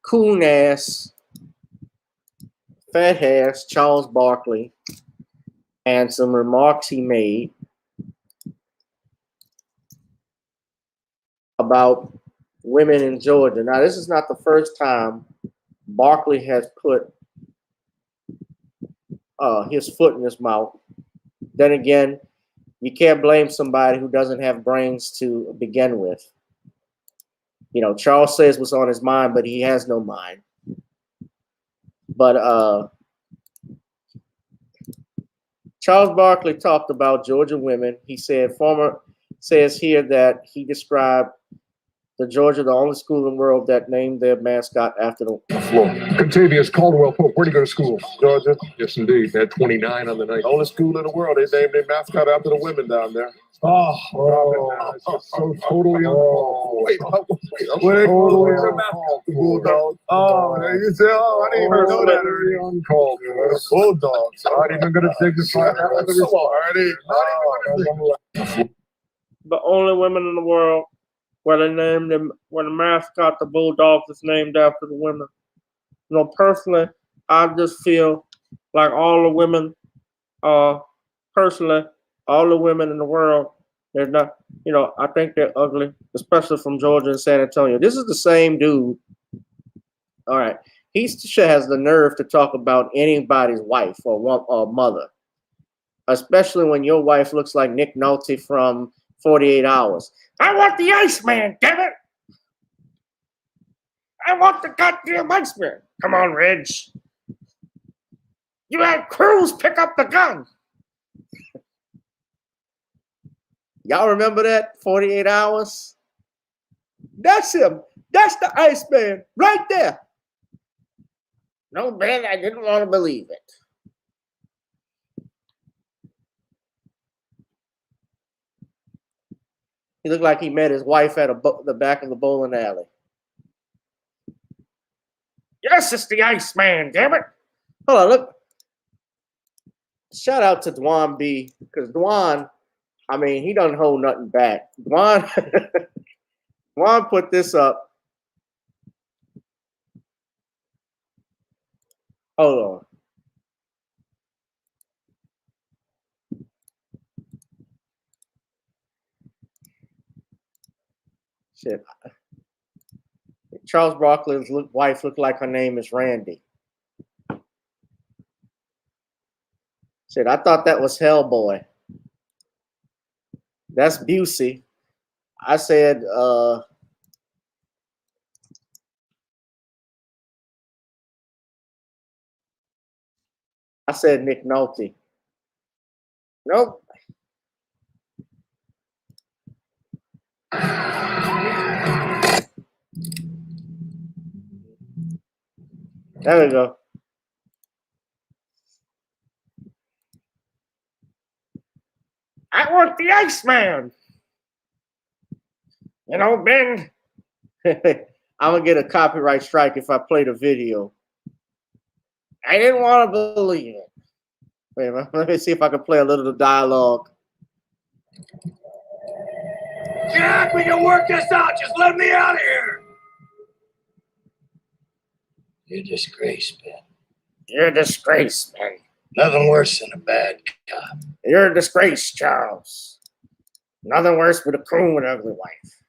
coon ass, fat ass Charles Barkley and some remarks he made about women in Georgia. Now, this is not the first time Barkley has put his foot in his mouth. Then again, you can't blame somebody who doesn't have brains to begin with. Charles says what's on his mind, but he has no mind. But Charles Barkley talked about Georgia women. He says here that he described Georgia, the only school in the world that named their mascot after the floor. Contavious Caldwell Pope, where'd you go to school? Georgia. Yes, indeed. They had 29 on the night. Only school in the world. They named their mascot after the women down there. So totally uncalled. Wait, totally uncalled. Bulldogs. You said, I didn't even know that. Uncalled. Bulldogs. Not even going to dignify that with the response. The only women in the world where they named them, where the mascot, the Bulldogs, is named after the women. Personally, I just feel like all the women, personally, all the women in the world, they're not, I think they're ugly, especially from Georgia and San Antonio. This is the same dude. All right. He has the nerve to talk about anybody's wife or mother, especially when your wife looks like Nick Nolte from 48 Hours. I want the Iceman, damn it! I want the goddamn Iceman. Come on, Reg. You had Cruz pick up the gun. Y'all remember that? 48 Hours? That's him. That's the Iceman right there. No, man, I didn't want to believe it. He looked like he met his wife at the back of the bowling alley. Yes, it's the Iceman, damn it. Hold on, look. Shout out to Dwan B, because Dwan, he doesn't hold nothing back. Dwan put this up. Hold on. Shit. Charles Barkley's wife looked like her name is Randy. Shit, I thought that was Hellboy. That's Busey. I said, I said Nick Nolte. Nope. There we go. I want the Iceman. You know, Ben. I'm gonna get a copyright strike if I play the video. I didn't want to believe it. Wait a minute, let me see if I can play a little dialogue. Jack, we can work this out. Just let me out of here. You're a disgrace, Ben. You're a disgrace, man. Nothing worse than a bad cop. You're a disgrace, Charles. Nothing worse with a coon with an ugly wife.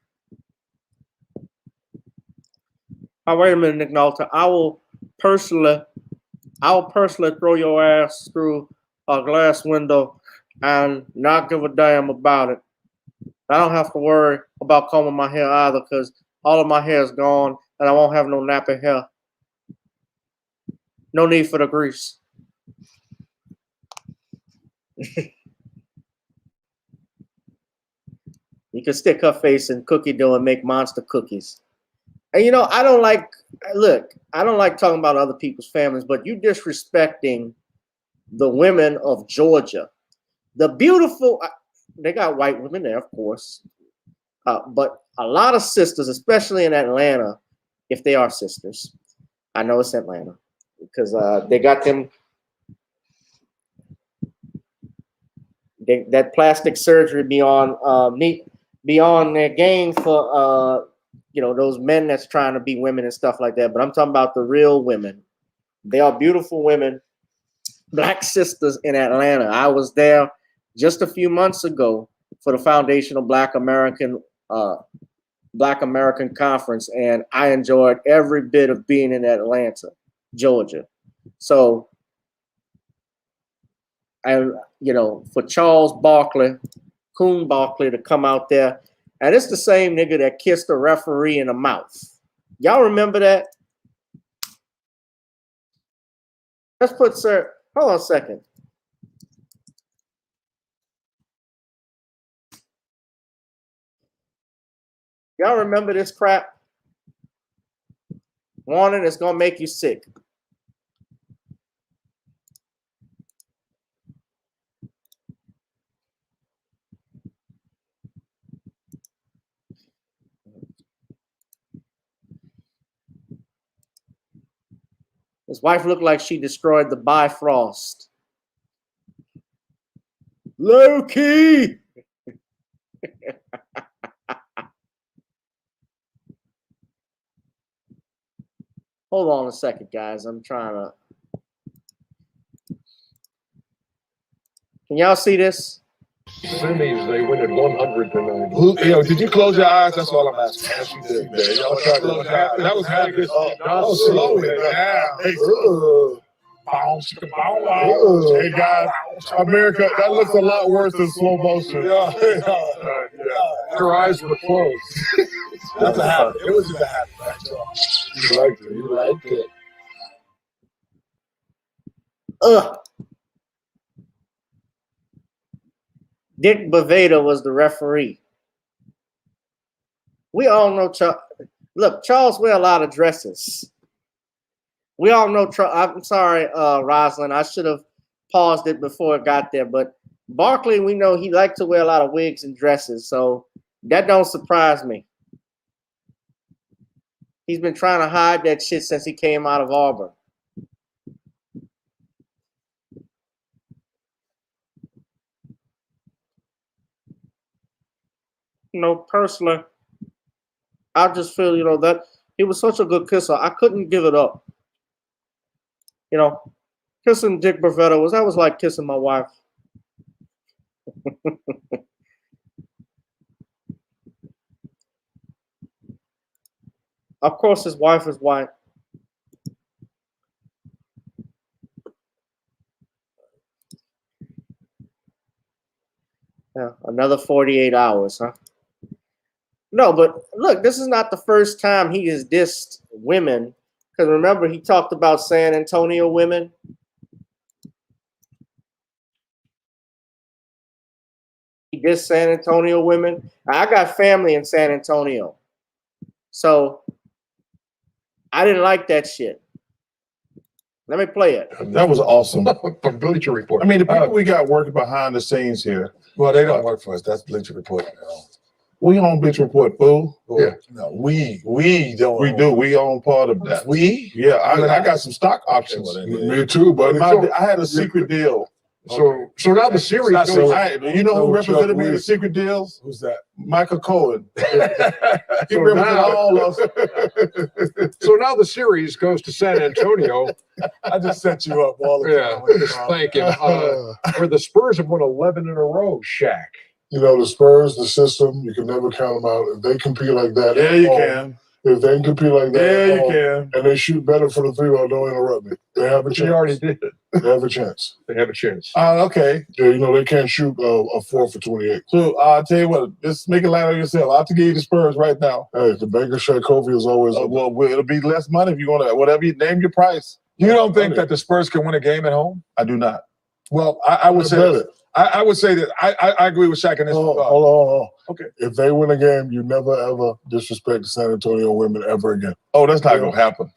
Oh, wait a minute, Nick Nolte. I'll personally throw your ass through a glass window and not give a damn about it. I don't have to worry about combing my hair either because all of my hair is gone and I won't have no nappy hair. No need for the grease. You can stick her face in cookie dough and make monster cookies. And you know, I don't like talking about other people's families, but you disrespecting the women of Georgia. The beautiful, they got white women there, of course. But a lot of sisters, especially in Atlanta, if they are sisters. I know it's Atlanta because they got them. That plastic surgery beyond their game for you know, those men that's trying to be women and stuff like that. But I'm talking about the real women. They are beautiful women, black sisters in Atlanta. I was there just a few months ago for the Foundational Black American Conference, and I enjoyed every bit of being in Atlanta, Georgia. So, and you know, for Charles Barkley, Coon Barkley, to come out there. And it's the same nigga that kissed a referee in the mouth. Y'all remember that? Let's put sir. Hold on a second. Y'all remember this crap? Warning, it's gonna make you sick. His wife looked like she destroyed the Bifrost. Low key. Hold on a second, guys. I'm trying to. Can y'all see this? Simmons, they win at 100 tonight. Yo, did you close your eyes? That's all I'm asking. Yes, you did. That was happy. That was slow it down. Hey guys, America, that looks a lot worse than slow motion. Yeah. Your eyes were closed. That's a habit. It was just a habit. You liked it. You liked it. Dick Baveda was the referee. We all know look, Charles wear a lot of dresses. We all know I'm sorry, Rosalind. I should have paused it before it got there. But Barkley, we know he liked to wear a lot of wigs and dresses. So that don't surprise me. He's been trying to hide that shit since he came out of Auburn. You know, personally, I just feel, you know, that he was such a good kisser. I couldn't give it up. You know, kissing Dick Baveda was like kissing my wife. Of course, his wife is white. Yeah, another 48 hours, huh? No, but look, this is not the first time he has dissed women. Because remember, he talked about San Antonio women. against San Antonio women. I got family in San Antonio, so I didn't like that shit. Let me play it. That was awesome. From Bleacher Report. I mean, the people we got working behind the scenes here. Well, they don't work for us. That's Bleacher Report. We own Bleacher Report, fool. Yeah. No, we don't. We do. We own part of that. We? Yeah, I got some stock options. Me too, buddy. I had a secret deal. So now the series goes. You know who represented me in the secret deals? Who's that? Michael Cohen. He So represented now- all of us. So now the series goes to San Antonio. I just set you up all the Yeah, time. just thinking. Where the Spurs have won 11 in a row, Shaq. You know, the Spurs, the system, you can never count them out. If they compete like that, Yeah, you can. If they can compete like that, Yeah, you at home, can. and they shoot better for the 3-ball, don't interrupt me. They have a chance. You already did it. They have a chance. They have a chance. Okay. Yeah, you know, they can't shoot a 4 for 28. So I'll tell you what, just make it light on yourself. I'll give you the Spurs right now. Hey, the bank of Shaq Kofi is always well, it'll be less money if you want to, whatever you name your price. You don't think that the Spurs can win a game at home? I do not. Well, I would say that. I would say that I agree with Shaq in this regard. Hold on. Okay. If they win a game, you never ever disrespect the San Antonio women ever again. Oh, that's not gonna happen.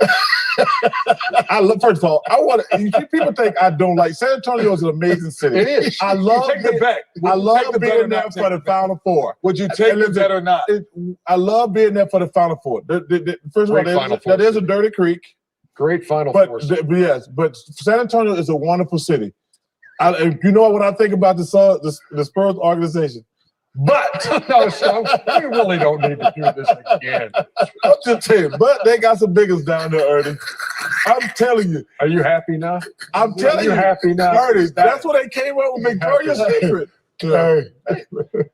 First of all, I want to. People think I don't like San Antonio is an amazing city. It is. I love Take the bet. I Would you love take the bet being or there not for take the the bet? Final Four. Would you take the bet or not? I love being there for the Final Four. First of all, Great Final Four there's a city. Dirty Creek, Great Final but Four. yes, but San Antonio is a wonderful city. You know what I think about the Spurs organization? But No, so we really don't need to do this again. I'm just saying, but they got some biggest down there, Ernie. I'm telling you. Are you happy now? I'm telling you. happy now? Ernie, that's what they came up with Victoria's Secret. Hey,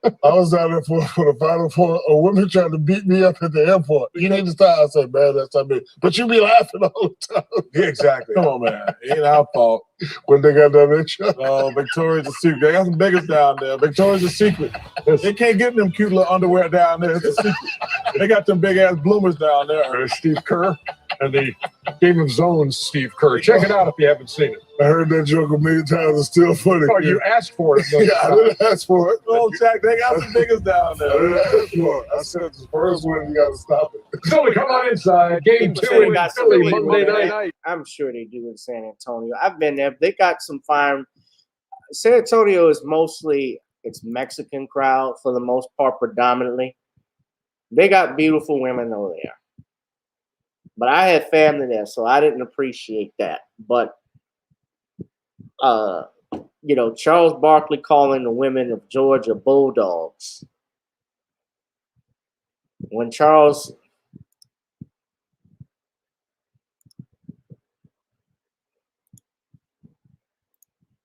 I was down there for the Final Four. A woman tried to beat me up at the airport. You need to stop. I said, man, that's not me. But you be laughing all the time. Yeah, exactly. Come on, man. It ain't our fault. When they got down there, oh, Victoria's a secret. They got some biggest down there. Victoria's a secret. They can't get them cute little underwear down there. It's a secret. They got them big ass bloomers down there. There's Steve Kerr and the Game of Zones Steve Kerr. Check it out if you haven't seen it. I heard that joke a million times. It's still funny. Oh, you asked for it. Yeah, I didn't ask for it. Oh, Jack, they got some biggest down there. I didn't ask for it. I said the first one, you got to stop it. Philly, come on inside. Game People 2 say they in got some Philly Philly Monday women. night. I'm sure they do in San Antonio. I've been there. They got some fine. San Antonio is mostly it's Mexican crowd for the most part, predominantly. They got beautiful women over there. But I had family there, so I didn't appreciate that. But you know, Charles Barkley calling the women of Georgia bulldogs. When Charles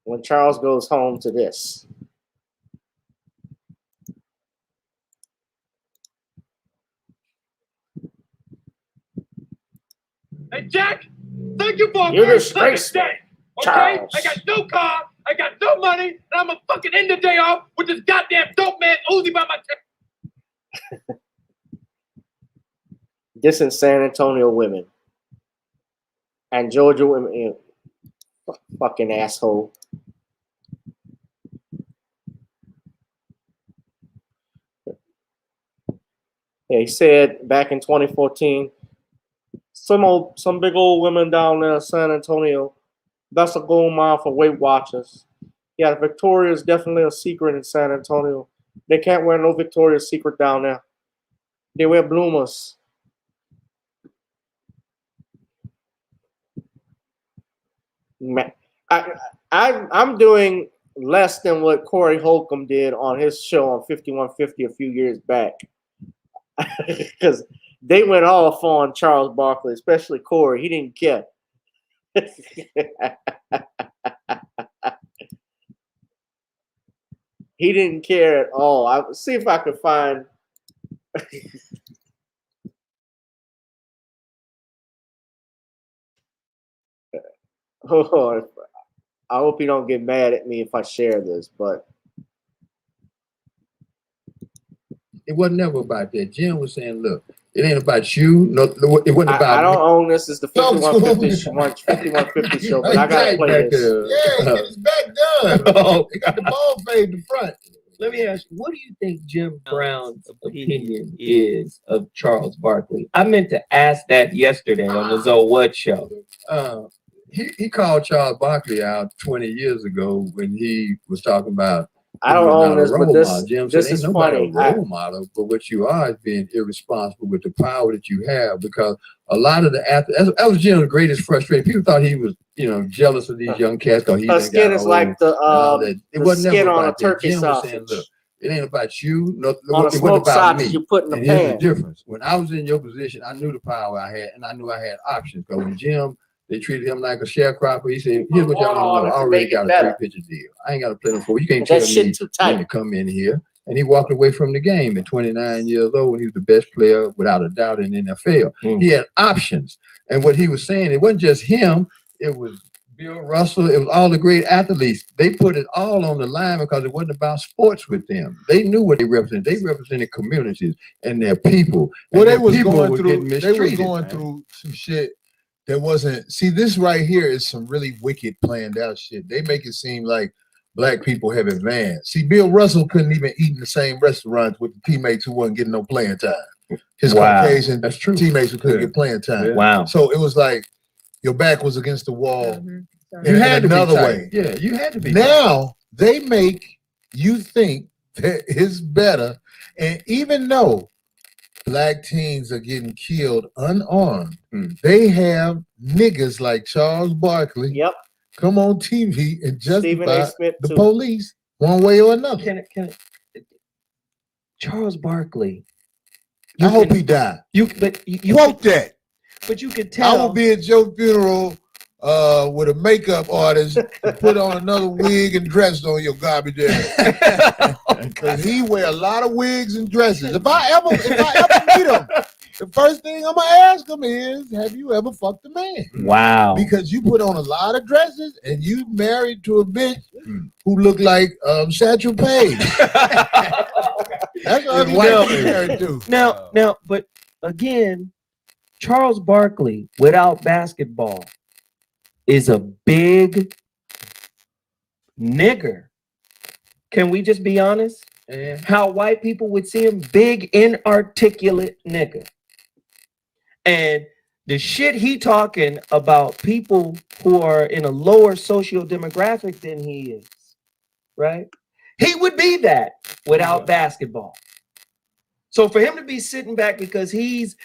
goes home to this. Hey, Jack, thank you for a You're very disgraced, pleasant day. Okay? Charles. I got no car, I got no money, and I'm gonna fucking end the day off with this goddamn dope man Uzi by my tail. This in San Antonio women. And Georgia women, you know, fucking asshole. Yeah, he said back in 2014, some big old women down there in San Antonio, that's a gold mine for Weight Watchers. Yeah, Victoria is definitely a secret in San Antonio. They can't wear no Victoria's Secret down there. They wear bloomers. I'm doing less than what Corey Holcomb did on his show on 5150 a few years back. Because they went off on Charles Barkley, especially Corey. He didn't care. He didn't care at all. I'll see if I could find. Oh, I hope you don't get mad at me if I share this, but it wasn't never about that. Jim was saying, look, it ain't about you. No, it wasn't about I don't me. own this. It's the 5150 show, but I gotta play this. Yeah, get his back done. Oh, they got the ball fade in front. Let me ask you, what do you think Jim Brown's opinion is of Charles Barkley? I meant to ask that yesterday on the Zoe Wood show. He called Charles Barkley out 20 years ago when he was talking about I don't own this, but Jim this said, is ain't nobody funny. a role model, but what you are is being irresponsible with the power that you have, because a lot of the athletes, that was Jim's greatest frustration. People thought he was, jealous of these young cats because he done skin got is old like the it wasn't skin never on a about that. turkey Jim was sausage. saying, look, it ain't about you. No, On a it wasn't smoked about sausage, me. you put in the And here's pan. the difference. When I was in your position, I knew the power I had, and I knew I had options. Because when Jim, they treated him like a sharecropper. He said, here's what y'all don't know. I already got a 3-pitcher deal. I ain't got to play no four. You can't tell me when to come in here. And he walked away from the game at 29 years old when he was the best player, without a doubt, in the NFL. He had options. And what he was saying, it wasn't just him. It was Bill Russell. It was all the great athletes. They put it all on the line because it wasn't about sports with them. They knew what they represented. They represented communities and their people. Well, And they their was people going were through. getting They was mistreated, going man. through some shit that wasn't. See, this right here is some really wicked, planned out shit. They make it seem like black people have advanced. See, Bill Russell couldn't even eat in the same restaurants with the teammates who wasn't getting no playing time. His Caucasian teammates who couldn't get playing time. Wow. So it was like your back was against the wall. You had to be another tight. way. Yeah, you had to be. Now they make you think that it's better, and even though black teens are getting killed unarmed, they have niggas like Charles Barkley come on TV and justify the police one way or another. Charles Barkley. I hope he died. You quote that. But you could tell. I will be at your funeral with a makeup artist to put on another wig and dress on your garbage ass. Because he wear a lot of wigs and dresses. If I ever meet him, the first thing I'm gonna ask him is, have you ever fucked a man? Wow. Because you put on a lot of dresses and you married to a bitch who looked like Satchel Paige. That's what I'm married to. Now, but again, Charles Barkley without basketball is a big nigger. Can we just be honest? How white people would see him, big, inarticulate nigga. And the shit he talking about people who are in a lower social demographic than he is, right? He would be that without basketball. So for him to be sitting back because he's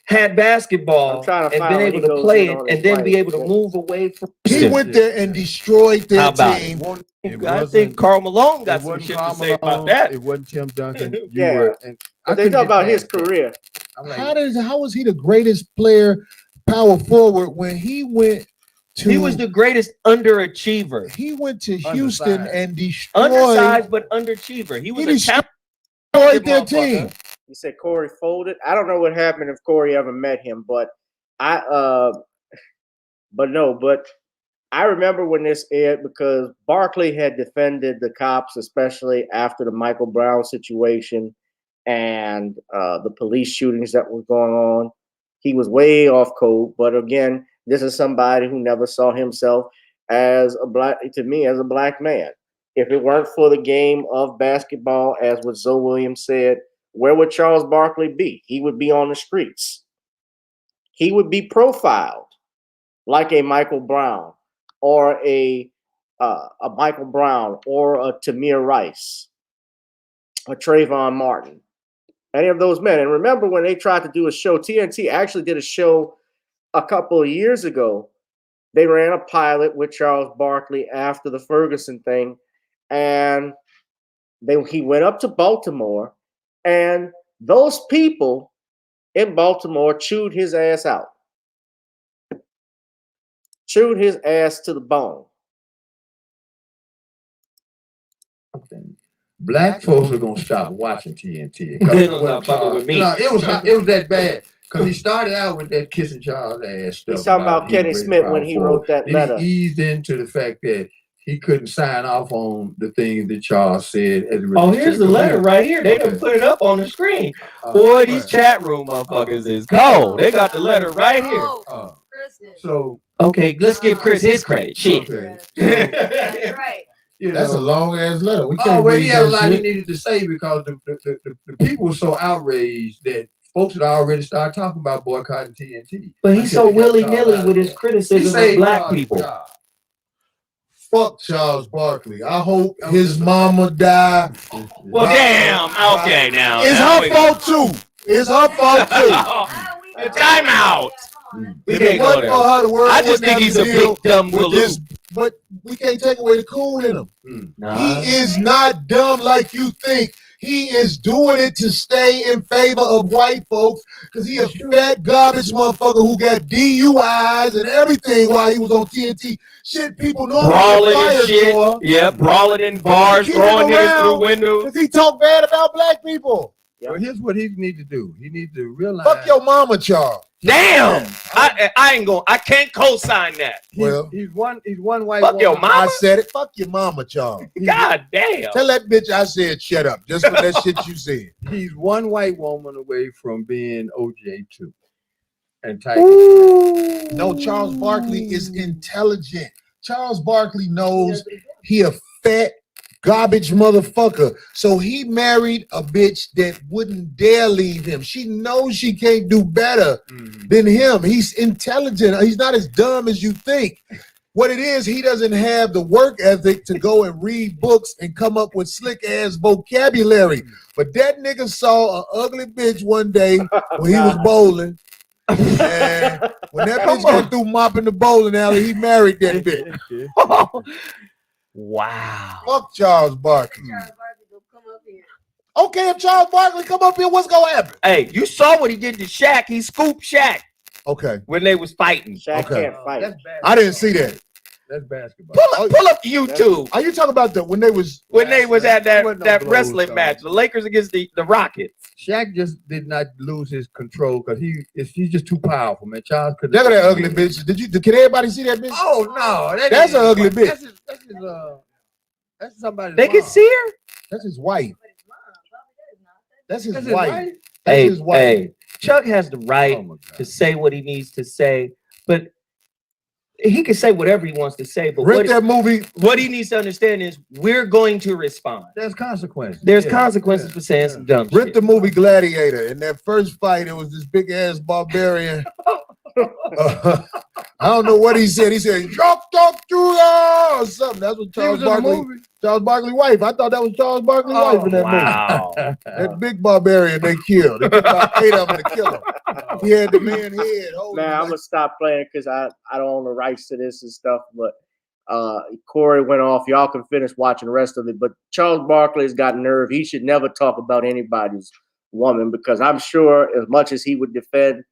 had basketball and been able to play it and then be able to move away from he went there and destroyed their team. I think Karl Malone got some shit to say about that. It wasn't Tim Duncan. But they talk about his career. How was he the greatest player, power forward, when he went to? He was the greatest underachiever. He went to Houston and destroyed. Undersized but underachiever. He was destroyed their team. You said Corey folded. I don't know what happened if Corey ever met him, but I remember when this aired because Barkley had defended the cops, especially after the Michael Brown situation and the police shootings that were going on. He was way off code, but again, this is somebody who never saw himself as a black man. If it weren't for the game of basketball, as what Zoe Williams said, where would Charles Barkley be? He would be on the streets. He would be profiled like a Michael Brown or a Michael Brown or a Tamir Rice, a Trayvon Martin, any of those men. And remember when they tried to do a show, TNT actually did a show a couple of years ago. They ran a pilot with Charles Barkley after the Ferguson thing, and he went up to Baltimore. And those people in Baltimore chewed his ass out. Chewed his ass to the bone. Black folks are gonna stop watching TNT. They don't stop fucking with me. No, it was that bad. Because he started out with that kissing Charles ass stuff. He's talking about Kenny Smith when he wrote that letter. He eased into the fact that he couldn't sign off on the things that Charles said. Oh, here's the letter right here. They done put it up on the screen. Boy, these chat room motherfuckers is cold. They got the letter right here. So okay, let's give Chris his credit. Shit. Okay. That's right. That's a long ass letter. We can't Oh, well, read he had a that lot he shit. needed to say because the people were so outraged that folks had already started talking about boycotting TNT. But he's so willy-nilly with his criticism of black people. Fuck Charles Barkley. I hope his mama die. Well, damn. Okay, now. It's her fault too. It's her fault too. Time out. If it wasn't for her, the world I just wouldn't think have he's to a deal big dumb with Waloo. this. But we can't take away the cool in him. He is not dumb like you think. He is doing it to stay in favor of white folks because he a fat garbage motherfucker who got DUIs and everything while he was on TNT. Shit, people know Brawling and shit. Yeah, brawling in bars, throwing niggas through windows. Because he talk bad about black people. Well, here's what he need to do. He need to realize. Fuck your mama, Charles. Damn! I ain't going. I can't co-sign that. Well, he's one white Fuck woman. your mama. I said it. Fuck your mama, Charles. God damn. Tell that bitch I said shut up just for that shit you said. He's one white woman away from being OJ too. And No, Charles Barkley is intelligent. Charles Barkley knows he a fat garbage motherfucker. So he married a bitch that wouldn't dare leave him. She knows she can't do better than him. He's intelligent. He's not as dumb as you think. What it is, he doesn't have the work ethic to go and read books and come up with slick ass vocabulary. But that nigga saw an ugly bitch one day when he was bowling. And when that bitch got through mopping the bowling alley, he married that bitch. Wow. Fuck Charles Barkley. Okay, if Charles Barkley come up here, what's gonna happen? Hey, you saw what he did to Shaq. He scooped Shaq Okay. when they was fighting. Shaq Okay. can't fight. I didn't see that. That's basketball. Pull up YouTube Are you talking about when they was at that wasn't no that blows, wrestling though. match, the Lakers against the Rockets. Shaq just did not lose his control because he's just too powerful, man. Charles could. Look at that ugly bitch. Can everybody see that bitch? Oh no, That's an ugly bitch. That's somebody. They can see her. That's his wife. That's his That's wife. his wife? That's Hey, his wife. hey, Chuck has the right to say what he needs to say, but he can say whatever he wants to say. But Rent that movie. what he needs to understand is we're going to respond. There's consequences. There's consequences for saying some dumb Rent shit. the movie Gladiator. In that first fight, it was this big ass barbarian. I don't know what he said. He said, "Talk to or something." That's what Charles Barkley's wife. I thought that was Charles Barkley's wife in that Wow. movie. That big barbarian they killed. They took about 8 of them to kill him. He had the man head. Now I'm gonna stop playing because I don't own the rights to this and stuff. But Corey went off. Y'all can finish watching the rest of it. But Charles Barkley's got nerve. He should never talk about anybody's woman because I'm sure as much as he would defend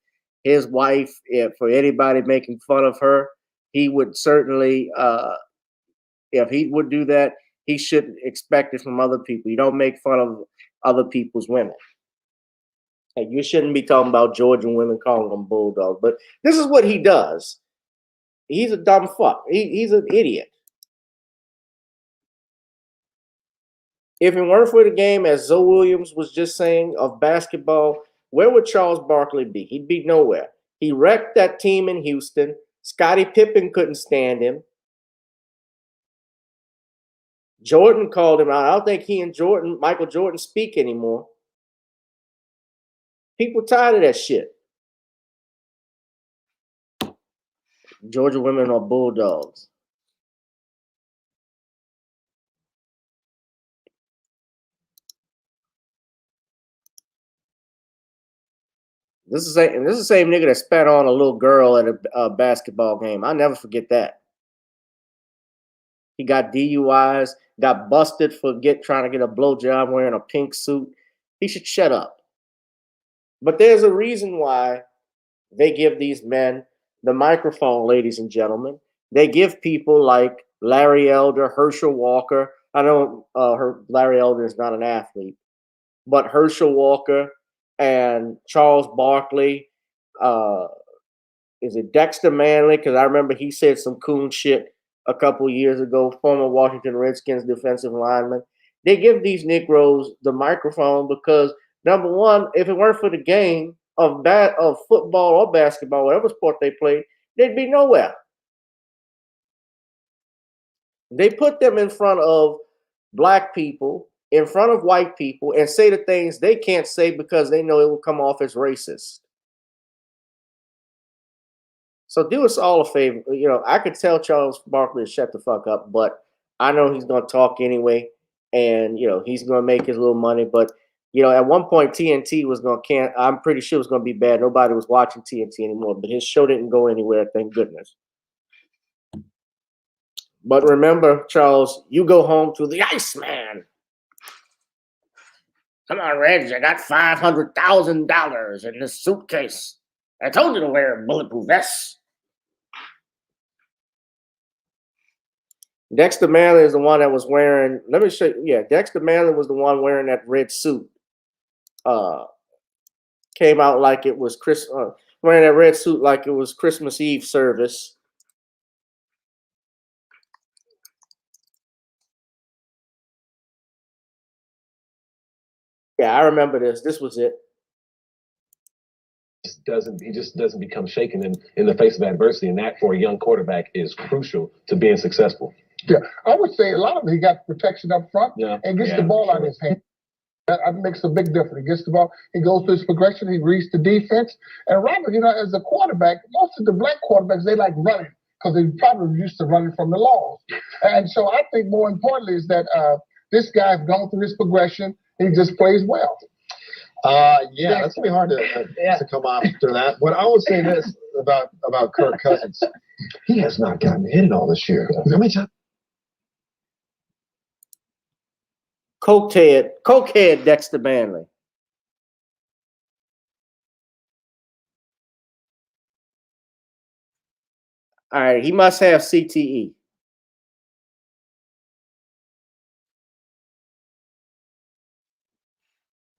his wife for anybody making fun of her, he would certainly, if he would do that, he shouldn't expect it from other people. You don't make fun of other people's women. Hey, you shouldn't be talking about Georgian women calling them bulldogs. But this is what he does. He's a dumb fuck. He's an idiot. If it weren't for the game, as Zoe Williams was just saying, of basketball, where would Charles Barkley be? He'd be nowhere. He wrecked that team in Houston. Scottie Pippen couldn't stand him. Jordan called him out. I don't think he and Michael Jordan, speak anymore. People tired of that shit. Georgia women are bulldogs. This is the same nigga that spat on a little girl at a basketball game. I'll never forget that. He got DUIs, got busted for trying to get a blowjob wearing a pink suit. He should shut up. But there's a reason why they give these men the microphone, ladies and gentlemen. They give people like Larry Elder, Herschel Walker. I know Larry Elder is not an athlete, but Herschel Walker and Charles Barkley. Is it Dexter Manley? Because I remember he said some coon shit a couple years ago, former Washington Redskins defensive lineman. They give these Negroes the microphone because, number one, if it weren't for the game of football or basketball, whatever sport they played, they'd be nowhere. They put them in front of black people, in front of white people, and say the things they can't say because they know it will come off as racist. So do us all a favor. You know, I could tell Charles Barkley to shut the fuck up, but I know he's going to talk anyway, and you know he's going to make his little money. But you know, at one point TNT was going to I'm pretty sure it was going to be bad. Nobody was watching TNT anymore, but his show didn't go anywhere. Thank goodness. But remember, Charles, you go home to the Iceman. Come on, Reg, I got $500,000 in this suitcase. I told you to wear a bulletproof vest. Dexter Manley is the one that was wearing, let me show you. Yeah, Dexter Manley was the one wearing that red suit. Came out like it was wearing that red suit like it was Christmas Eve service. Yeah, I remember this. This was it. He just doesn't become shaken in the face of adversity, and that for a young quarterback is crucial to being successful. Yeah, I would say a lot of it, he got protection up front and gets the ball out of his hand. That makes a big difference. He gets the ball, he goes through his progression, he reads the defense. And Robert, you know, as a quarterback, most of the black quarterbacks, they like running because they probably used to running from the laws. And so I think more importantly is that this guy's gone through his progression. He just plays well. Yeah, that's gonna be hard to come after that. But I will say this about Kirk Cousins: he has not gotten hit at all this year. How many times? Cokehead Dexter Manley. All right, he must have CTE.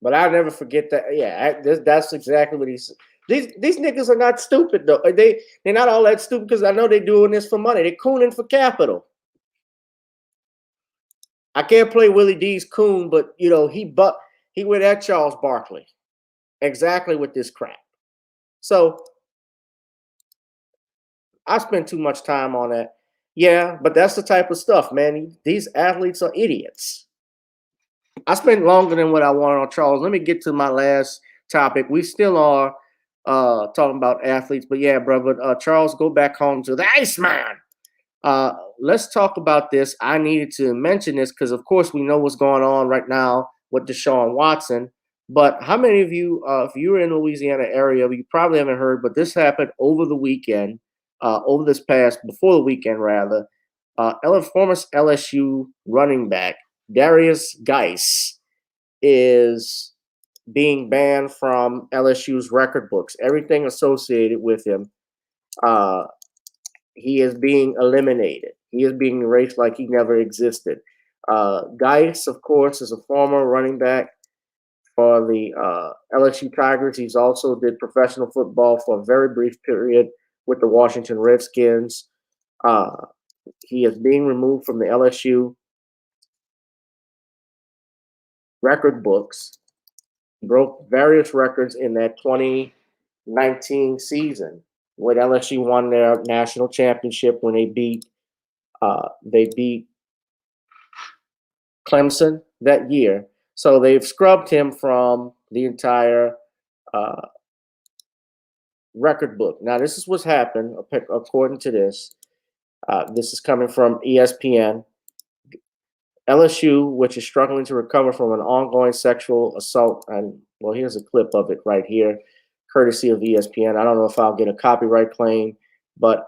But I'll never forget that. Yeah, that's exactly what he said. These niggas are not stupid though. They're not all that stupid because I know they're doing this for money. They're cooning for capital. I can't play Willie D's coon, but you know he went at Charles Barkley exactly with this crap. So I spend too much time on that. Yeah, but that's the type of stuff, man. These athletes are idiots. I spent longer than what I wanted on Charles. Let me get to my last topic. We still are talking about athletes, but yeah, brother, Charles, go back home to the Iceman. Let's talk about this. I needed to mention this because, of course, we know what's going on right now with Deshaun Watson. But how many of you, if you're in the Louisiana area, you probably haven't heard, but this happened over the weekend, before the weekend, rather. Former LSU running back Derrius Guise is being banned from LSU's record books. Everything associated with him. He is being eliminated. He is being erased like he never existed. Guise, of course, is a former running back for the LSU Tigers. He's also did professional football for a very brief period with the Washington Redskins. He is being removed from the LSU record books. He broke various records in that 2019 season when LSU won their national championship when they beat Clemson that year. So they've scrubbed him from the entire record book. Now, this is what's happened according to this. This is coming from ESPN. LSU, which is struggling to recover from an ongoing sexual assault, and well, here's a clip of it right here, courtesy of ESPN. I don't know if I'll get a copyright claim, but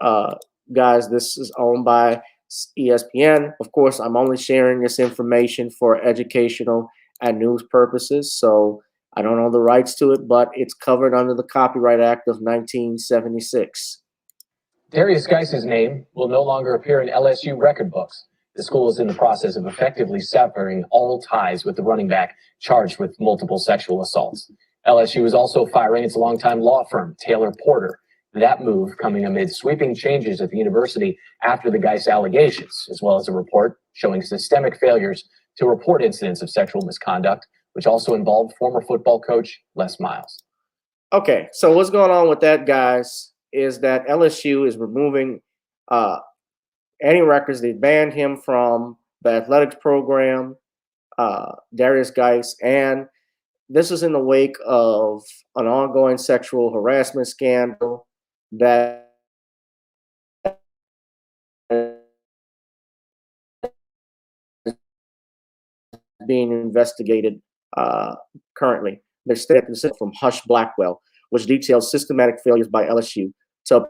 guys, this is owned by ESPN. Of course, I'm only sharing this information for educational and news purposes, so I don't own the rights to it, but it's covered under the Copyright Act of 1976. Derrius Guise's name will no longer appear in LSU record books. The school is in the process of effectively severing all ties with the running back charged with multiple sexual assaults. LSU is also firing its longtime law firm, Taylor Porter. That move coming amid sweeping changes at the university after the Guise allegations, as well as a report showing systemic failures to report incidents of sexual misconduct, which also involved former football coach Les Miles. Okay, so what's going on with that, guys, is that LSU is removing any records. They banned him from the athletics program, Derrius Guise, and this is in the wake of an ongoing sexual harassment scandal that is being investigated currently. They're stating from Hush Blackwell, which details systematic failures by LSU to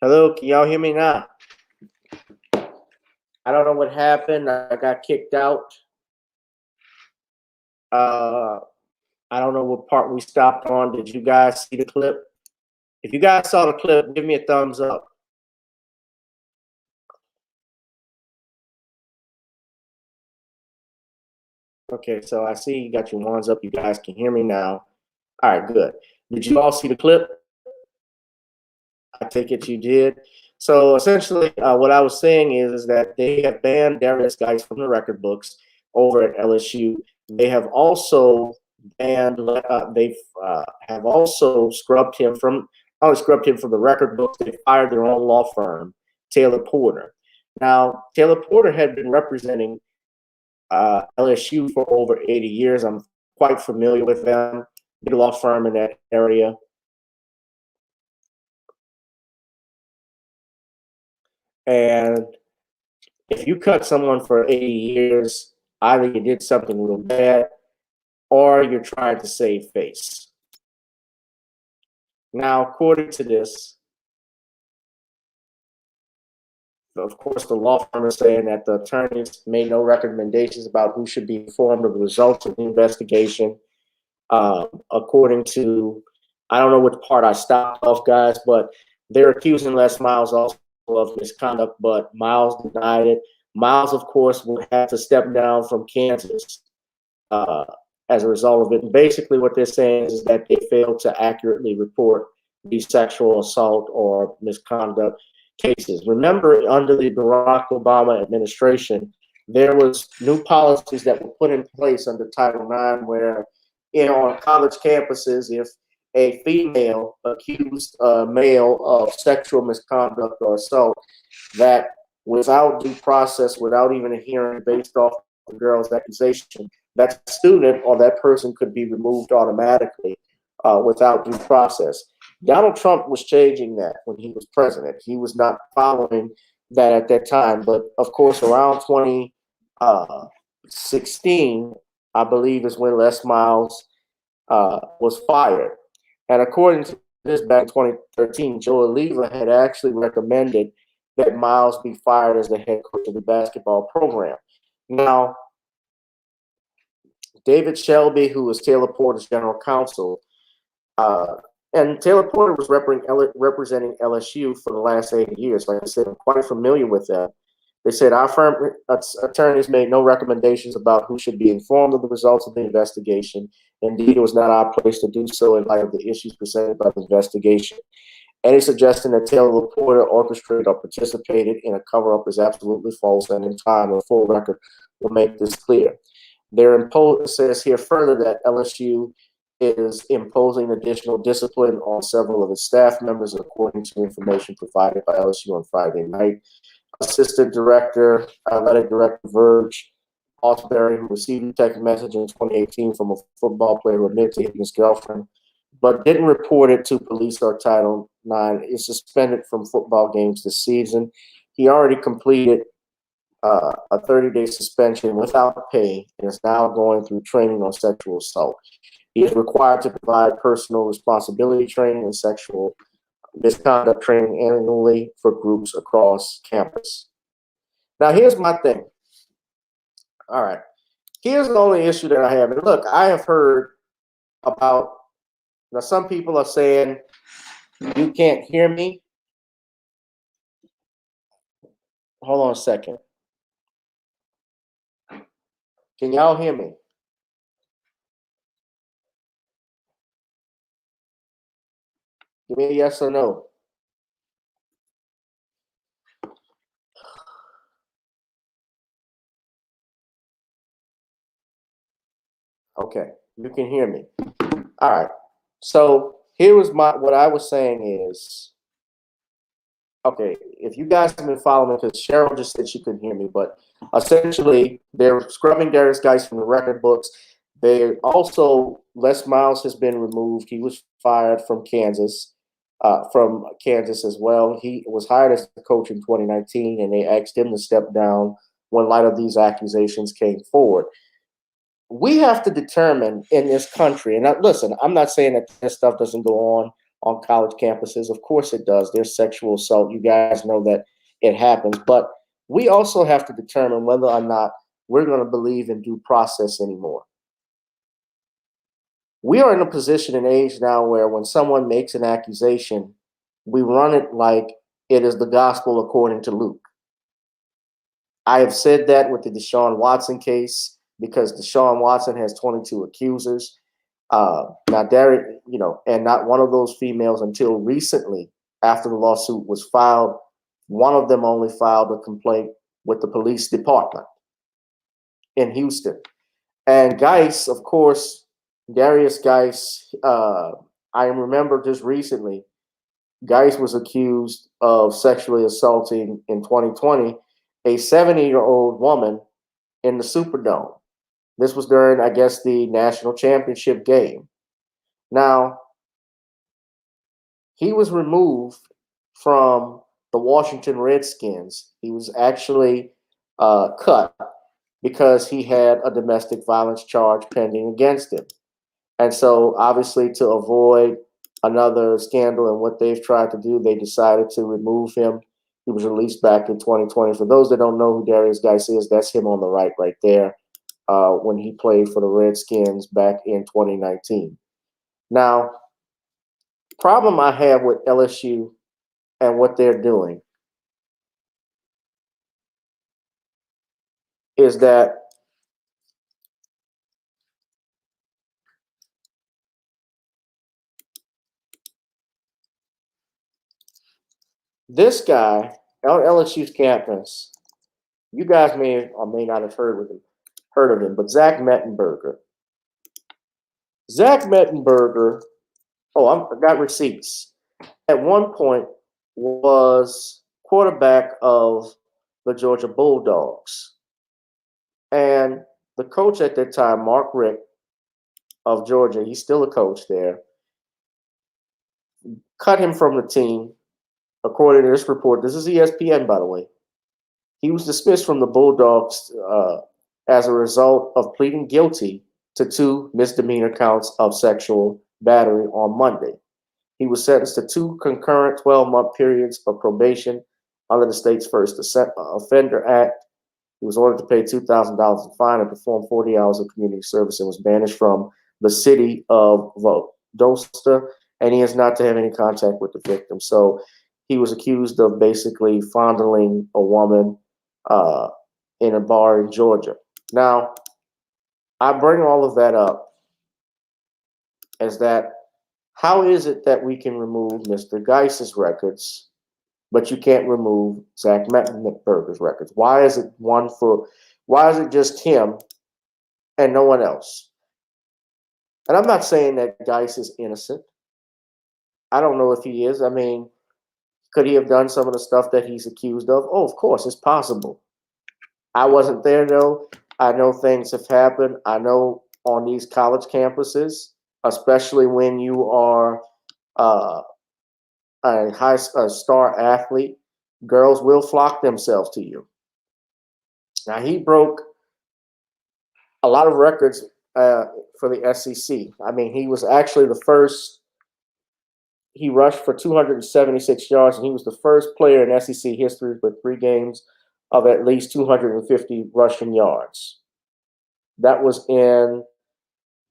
Hello, can y'all hear me now? I don't know what happened. I got kicked out. I don't know what part we stopped on. Did you guys see the clip? If you guys saw the clip, give me a thumbs up. Okay, so I see you got your ones up. You guys can hear me now. All right, good. Did you all see the clip? I take it you did. So essentially, what I was saying is that they have banned Derrius Guise from the record books over at LSU. They have also banned. Have also scrubbed him from. Not only scrubbed him from the record books, they fired their own law firm, Taylor Porter. Now, Taylor Porter had been representing LSU for over 80 years. I'm quite familiar with them. Big law firm in that area. And if you cut someone for 80 years, either you did something real bad or you're trying to save face. Now, according to this, of course, the law firm is saying that the attorneys made no recommendations about who should be informed of the results of the investigation. According to, I don't know what part I stopped off, guys, but they're accusing Les Miles also of misconduct, but Miles denied it. Miles, of course, will have to step down from Kansas as a result of it. And basically what they're saying is that they failed to accurately report these sexual assault or misconduct cases. Remember, under the Barack Obama administration, there was new policies that were put in place under Title IX where, on college campuses, if a female accused male of sexual misconduct or assault, that without due process, without even a hearing based off the girl's accusation, that student or that person could be removed automatically without due process. Donald Trump was changing that when he was president. He was not following that at that time. But of course, around 2016, I believe, is when Les Miles was fired. And according to this, back in 2013, Joe Oliva had actually recommended that Miles be fired as the head coach of the basketball program. Now, David Shelby, who was Taylor Porter's general counsel, and Taylor Porter was representing LSU for the last 8 years. Like I said, I'm quite familiar with that. They said our firm attorneys made no recommendations about who should be informed of the results of the investigation. Indeed, it was not our place to do so in light of the issues presented by the investigation. Any suggestion that Taylor Porter orchestrated or participated in a cover-up is absolutely false, and in time, a full record will make this clear. It says here further that LSU is imposing additional discipline on several of its staff members, according to information provided by LSU on Friday night. Assistant Director, Athletic Director Verge Osbury, who received a text message in 2018 from a football player who admitted to hitting his girlfriend, but didn't report it to police or Title IX, is suspended from football games this season. He already completed a 30-day suspension without pay and is now going through training on sexual assault. He is required to provide personal responsibility training and sexual misconduct training annually for groups across campus. Now, here's my thing. All right. Here's the only issue that I have. And look, I have heard about, now some people are saying, you can't hear me. Hold on a second. Can y'all hear me? Give me a yes or no. Okay, you can hear me. All right. So here was what I was saying is, okay, if you guys have been following me, because Cheryl just said she couldn't hear me, but essentially they're scrubbing Derrius Guise from the record books. They also, Les Miles has been removed. He was fired from Kansas as well. He was hired as the coach in 2019, and they asked him to step down when light of these accusations came forward. We have to determine in this country, and listen, I'm not saying that this stuff doesn't go on college campuses. Of course it does. There's sexual assault. You guys know that it happens. But we also have to determine whether or not we're going to believe in due process anymore. We are in a position and age now where when someone makes an accusation, we run it like it is the gospel according to Luke. I have said that with the Deshaun Watson case, because Deshaun Watson has 22 accusers. Now, Derrick, and not one of those females until recently, after the lawsuit was filed, one of them only filed a complaint with the police department in Houston. And Guise, of course, Derrius Guise, I remember just recently, Guise was accused of sexually assaulting in 2020 a 70-year-old woman in the Superdome. This was during, I guess, the national championship game. Now, he was removed from the Washington Redskins. He was actually cut because he had a domestic violence charge pending against him. And so, obviously, to avoid another scandal and what they've tried to do, they decided to remove him. He was released back in 2020. For those that don't know who Derrius Guise is, that's him on the right there. When he played for the Redskins back in 2019. Now, problem I have with LSU and what they're doing is that this guy on LSU's campus, you guys may or may not have heard of him, but Zach Mettenberger. Zach Mettenberger Oh, I got receipts. At one point was quarterback of the Georgia Bulldogs. And the coach at that time, Mark Richt of Georgia, he's still a coach there, cut him from the team. According to this report, this is ESPN, by the way. He was dismissed from the Bulldogs as a result of pleading guilty to 2 misdemeanor counts of sexual battery on Monday. He was sentenced to 2 concurrent 12-month periods of probation under the state's First Offender Act. He was ordered to pay $2,000 in fine and perform 40 hours of community service and was banished from the city of Valdosta, and he is not to have any contact with the victim. So he was accused of basically fondling a woman in a bar in Georgia. Now, I bring all of that up as that how is it that we can remove Mr. Guise's records, but you can't remove Zach Mettenberger's records? Why is it just him and no one else? And I'm not saying that Guise is innocent. I don't know if he is. I mean, could he have done some of the stuff that he's accused of? Oh, of course, it's possible. I wasn't there, though. I know things have happened. I know on these college campuses, especially when you are a star athlete, girls will flock themselves to you. Now, he broke a lot of records for the SEC. I mean, he was actually the first. He rushed for 276 yards, and he was the first player in SEC history with 3 games of at least 250 rushing yards. That was in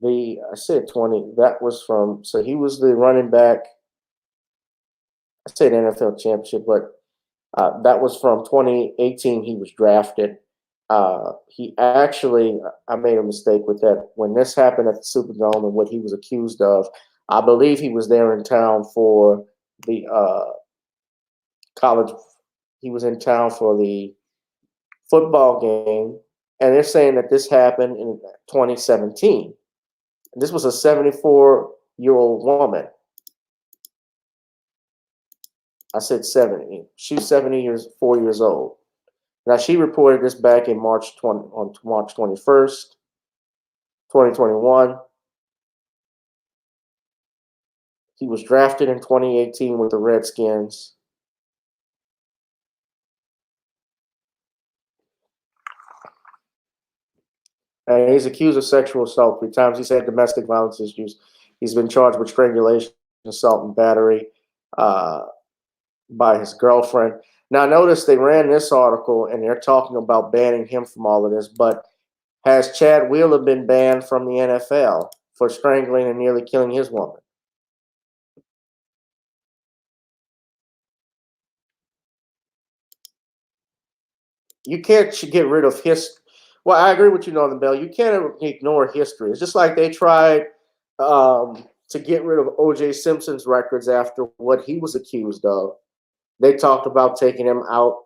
the, I said 20, that was from, so he was the running back, I said NFL championship, but that was from 2018. He was drafted. He actually, I made a mistake with that. When this happened at the Superdome and what he was accused of, I believe he was there in town for the college. He was in town for the football game, and they're saying that this happened in 2017. And this was a 74-year-old woman. I said 70. She's 4 years old. Now, she reported this back in on March 21st, 2021. He was drafted in 2018 with the Redskins. And he's accused of sexual assault 3 times. He's had domestic violence issues. He's been charged with strangulation, assault, and battery by his girlfriend. Now, notice they ran this article, and they're talking about banning him from all of this. But has Chad Wheeler been banned from the NFL for strangling and nearly killing his woman? You can't get rid of his. Well, I agree with you, Northern Bell. You can't ignore history. It's just like they tried to get rid of O.J. Simpson's records after what he was accused of. They talked about taking him out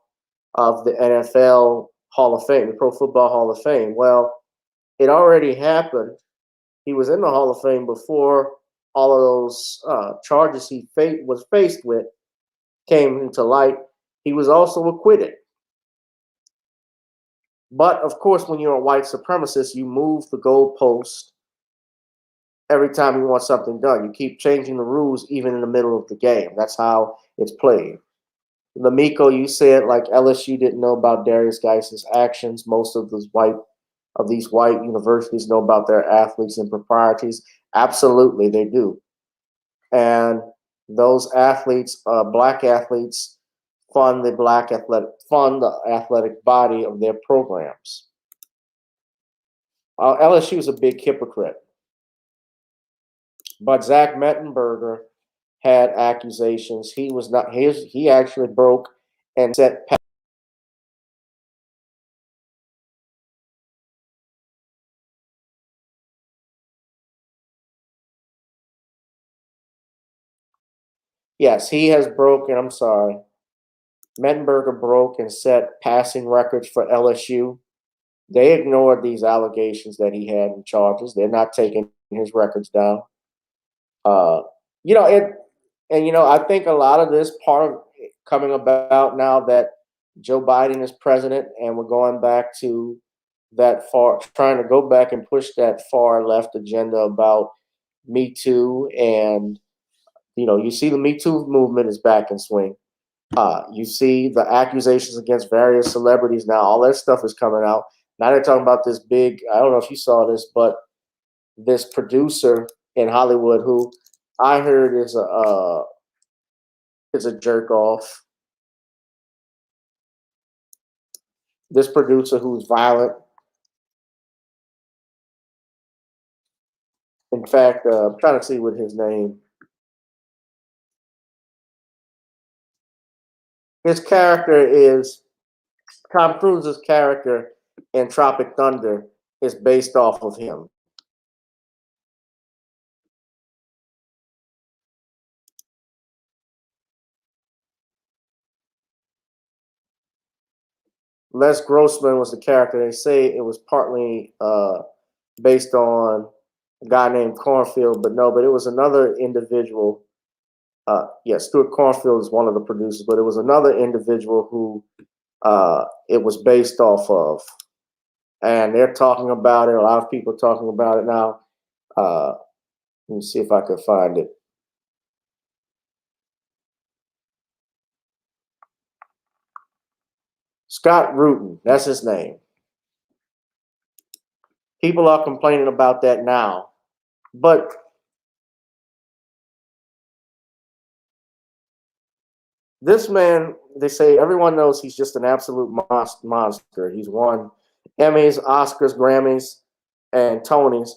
of the NFL Hall of Fame, the Pro Football Hall of Fame. Well, it already happened. He was in the Hall of Fame before all of those charges he was faced with came into light. He was also acquitted. But, of course, when you're a white supremacist, you move the goalpost every time you want something done. You keep changing the rules even in the middle of the game. That's how it's played. Lamiko, you said like LSU didn't know about Derrius Guise's actions. Most of these white universities know about their athletes and proprieties. Absolutely, they do. And those athletes, black athletes, fund the athletic body of their programs. LSU is a big hypocrite. But Zach Mettenberger had accusations. He was not his. He actually broke and set. Yes, he has broken. I'm sorry. Mettenberger broke and set passing records for LSU. They ignored these allegations that he had in charges. They're not taking his records down. I think a lot of this part of coming about now that Joe Biden is president and we're going back to that far, trying to go back and push that far left agenda about Me Too. And, you see the Me Too movement is back in swing. You see the accusations against various celebrities now. All that stuff is coming out. Now they're talking about this big, I don't know if you saw this, but this producer in Hollywood who I heard is a jerk off. This producer who's violent. In fact, I'm trying to see what his name. His character is Tom Cruise's character in Tropic Thunder is based off of him. Les Grossman was the character. They say it was partly based on a guy named Cornfield, but it was another individual. Stuart Cornfield is one of the producers, but it was another individual who it was based off of. And they're talking about it. A lot of people are talking about it now. Let me see if I can find it. Scott Rudin, that's his name. People are complaining about that now. But this man, they say everyone knows he's just an absolute monster. He's won Emmys, Oscars, Grammys, and Tonys.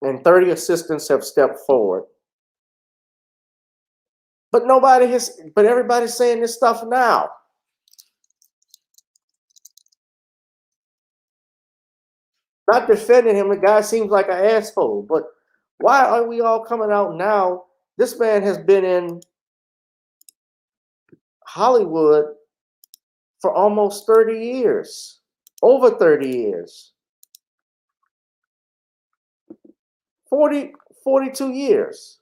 And 30 assistants have stepped forward. But everybody's saying this stuff now. Not defending him, the guy seems like an asshole. But why are we all coming out now? This man has been in Hollywood for almost 30 years. Over 30 years. 42 years.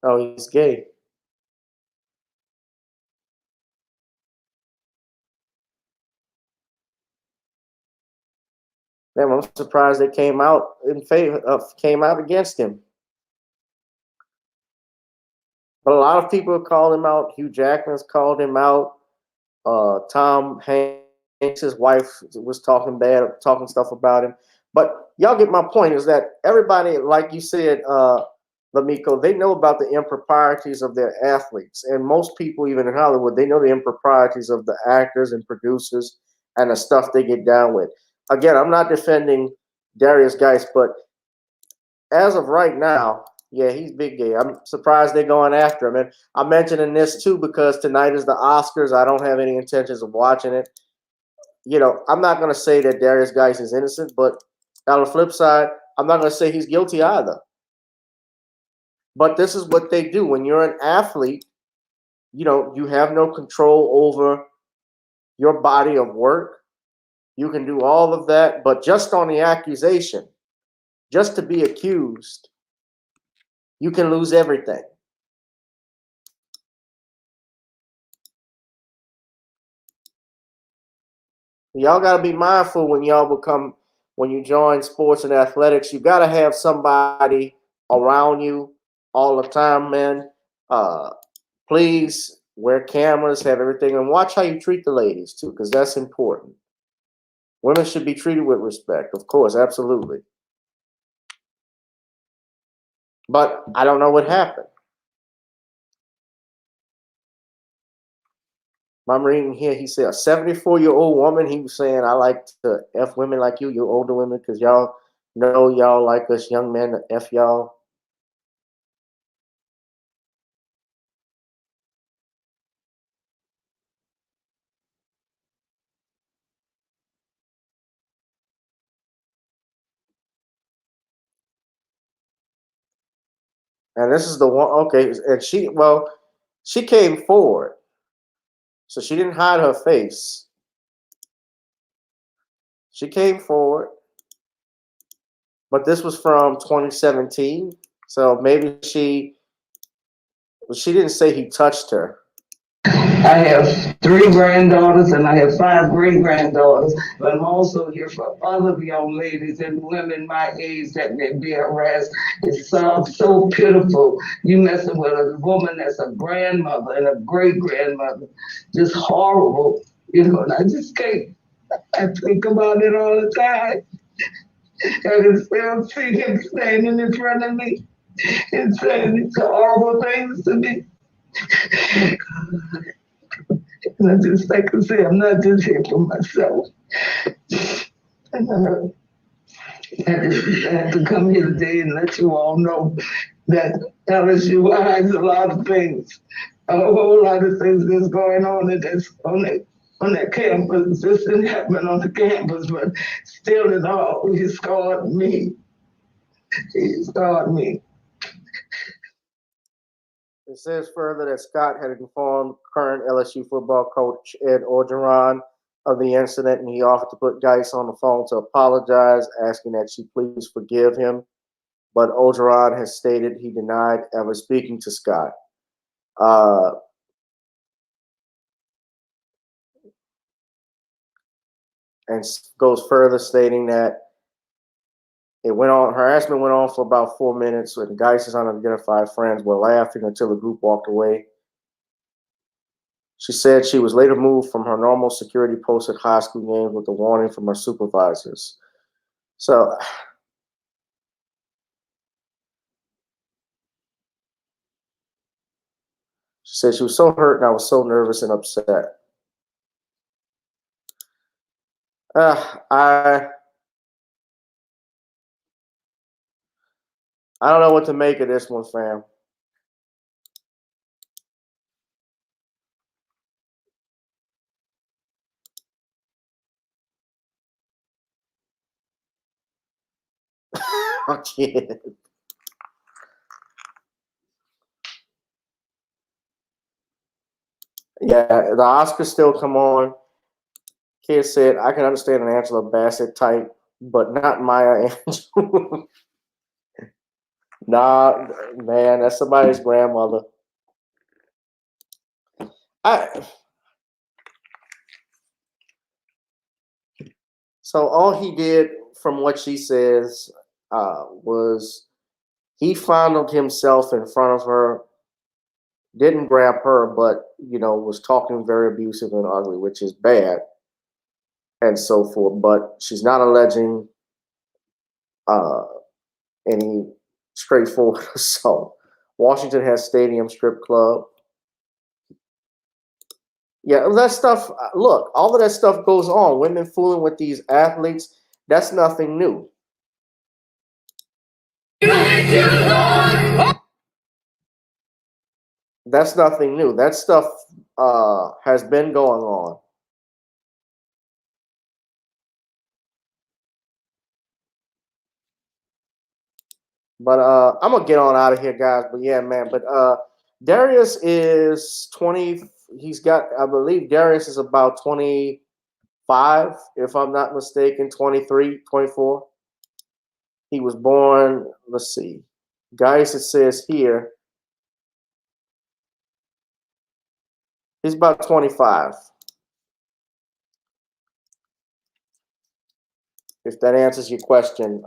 Oh, he's gay. Damn, I'm surprised they came out against him. But a lot of people have called him out. Hugh Jackman's called him out. Tom Hanks, his wife, was talking stuff about him. But y'all get my point, is that everybody, like you said, Lamiko, they know about the improprieties of their athletes. And most people, even in Hollywood, they know the improprieties of the actors and producers and the stuff they get down with. Again, I'm not defending Derrius Guise, but as of right now, yeah, he's big gay. I'm surprised they're going after him. And I'm mentioning this too because tonight is the Oscars. I don't have any intentions of watching it. I'm not going to say that Derrius Guise is innocent, but on the flip side, I'm not going to say he's guilty either. But this is what they do. When you're an athlete, you have no control over your body of work. You can do all of that, but just on the accusation, just to be accused, you can lose everything. Y'all got to be mindful when you join sports and athletics. You got to have somebody around you all the time, man. Please wear cameras, have everything, and watch how you treat the ladies too, because that's important. Women should be treated with respect, of course, absolutely. But I don't know what happened. I'm reading here, he said, a 74-year-old woman, he was saying, I like to F women like you older women, because y'all know y'all like us young men to F y'all. And this is the one, okay, and she came forward. So she didn't hide her face. She came forward, but this was from 2017. So maybe she didn't say he touched her. I have 3 granddaughters and I have 5 great-granddaughters, but I'm also here for other young ladies and women my age that may be harassed. It sounds so pitiful. You messing with a woman that's a grandmother and a great-grandmother. Just horrible. You know, and I just can't. I think about it all the time. I can still see him standing in front of me and saying these horrible things to me. And I just like I say, I'm not just here for myself. And I had to come here today and let you all know that LSU hides a lot of things, a whole lot of things that's going on in this, on that campus. This didn't happen on the campus, but still in all, he scarred me. He scarred me. It says further that Scott had informed current LSU football coach Ed Orgeron of the incident, and he offered to put Guise on the phone to apologize, asking that she please forgive him. But Orgeron has stated he denied ever speaking to Scott. And goes further, stating that harassment went on for about 4 minutes, and Guise's unidentified friends were laughing until the group walked away. She said she was later moved from her normal security post at high school games with a warning from her supervisors. So, she said she was so hurt and I was so nervous and upset. I don't know what to make of this one, fam. I can't. Yeah, the Oscars still come on. Kid said, I can understand an Angela Bassett type, but not Maya Angelou. Nah, man, that's somebody's grandmother. So all he did, from what she says, was he fondled himself in front of her, didn't grab her, but, was talking very abusive and ugly, which is bad, and so forth. But she's not alleging any straightforward assault. Washington has Stadium Strip Club. Yeah, that stuff, look, all of that stuff goes on. Women fooling with these athletes, that's nothing new. That's nothing new. That stuff has been going on. But I'm going to get on out of here, guys. But yeah, man. But Derrius is 20. I believe Derrius is about 25, if I'm not mistaken, 23, 24. He was born, let's see. Guys, it says here, he's about 25. If that answers your question.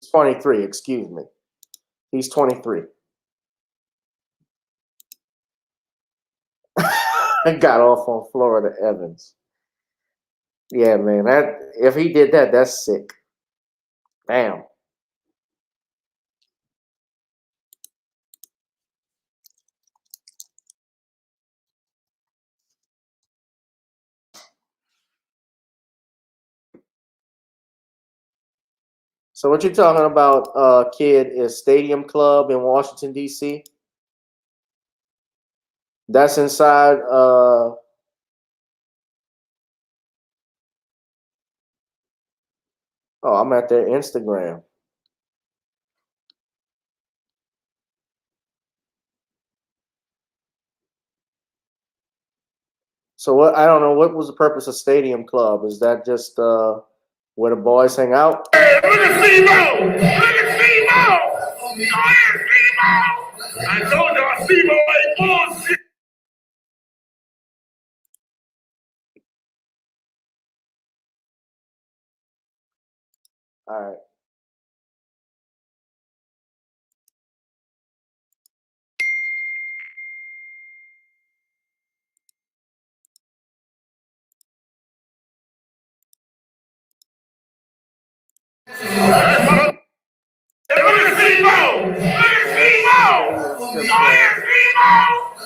He's 23, excuse me. He's 23. I got off on Florida Evans. Yeah, man. If he did that, that's sick. Damn. So what you're talking about, kid, is Stadium Club in Washington, D.C.? That's inside I'm at their Instagram. So what? I don't know. What was the purpose of Stadium Club? Is that just where the boys hang out? Hey, look at Steve-O! Look at Steve-O! Go ahead, Steve-O! I told y'all Steve-O ain't bullshit. All right. Hey, look at Steve-O! Look at Steve-O! Go ahead, Steve-O!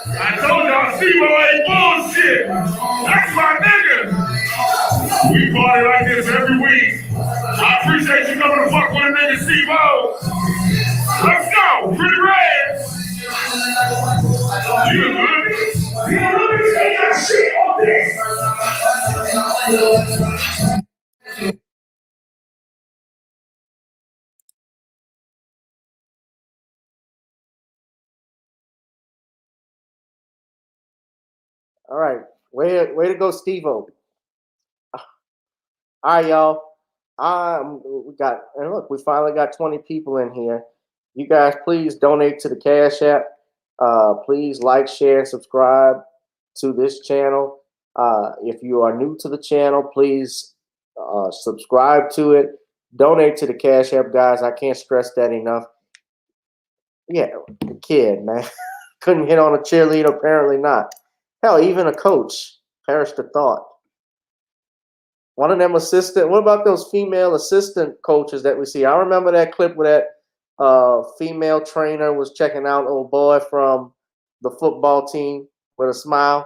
I told y'all Steve-O ain't bullshit. That's my nigga. We party like this every week. I appreciate you coming to fuck with a nigga, Steve-O. Let's go, Pretty Red. You good? You really take that shit on this. All right. Way to go, Steve-O. All right, y'all. We finally got 20 people in here. You guys, please donate to the Cash App. Please like, share, and subscribe to this channel. If you are new to the channel, please subscribe to it. Donate to the Cash App, guys. I can't stress that enough. Yeah, the kid, man. Couldn't hit on a cheerleader, apparently not. Hell, even a coach. Perish the thought. One of them assistant. What about those female assistant coaches that we see? I remember that clip where that female trainer was checking out old boy from the football team with a smile.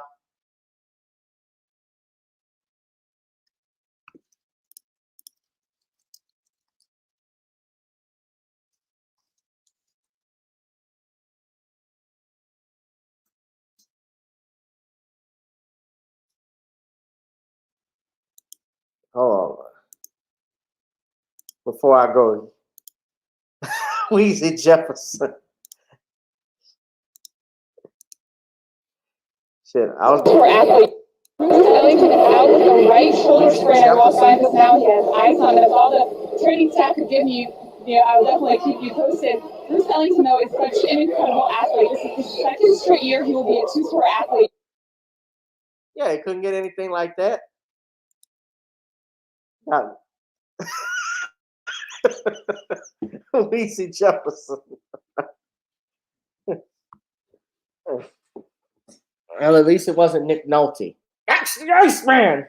Hold on. Before I go, Weezy Jefferson. Shit, I was. Ellington out with the right shoulder sprain while signs of now he has eye on it. If all the training staff could give me, I would definitely keep you posted. Bruce Ellington, though, is such an incredible athlete. This is the second straight year he will be a two-sport athlete. Yeah, he couldn't get anything like that. Got Weezy Jefferson. Well, at least it wasn't Nick Nolte. That's the Iceman.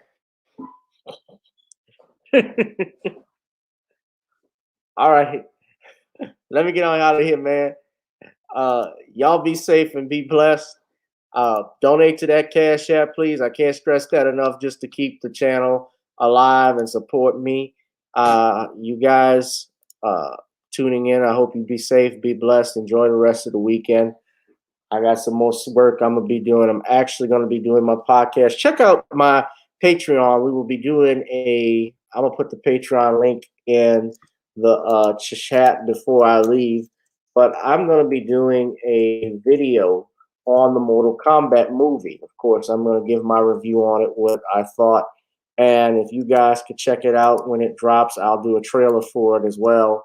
All right. Let me get on out of here, man. Y'all be safe and be blessed. Donate to that Cash App, please. I can't stress that enough, just to keep the channel alive and support me. You guys tuning in, I hope you be safe, be blessed, enjoy the rest of the weekend. I got some more work I'm going to be doing. I'm actually going to be doing my podcast. Check out my Patreon. We will be doing I'm going to put the Patreon link in the chat before I leave. But I'm going to be doing a video on the Mortal Kombat movie. Of course, I'm going to give my review on it, what I thought. And if you guys could check it out when it drops, I'll do a trailer for it as well.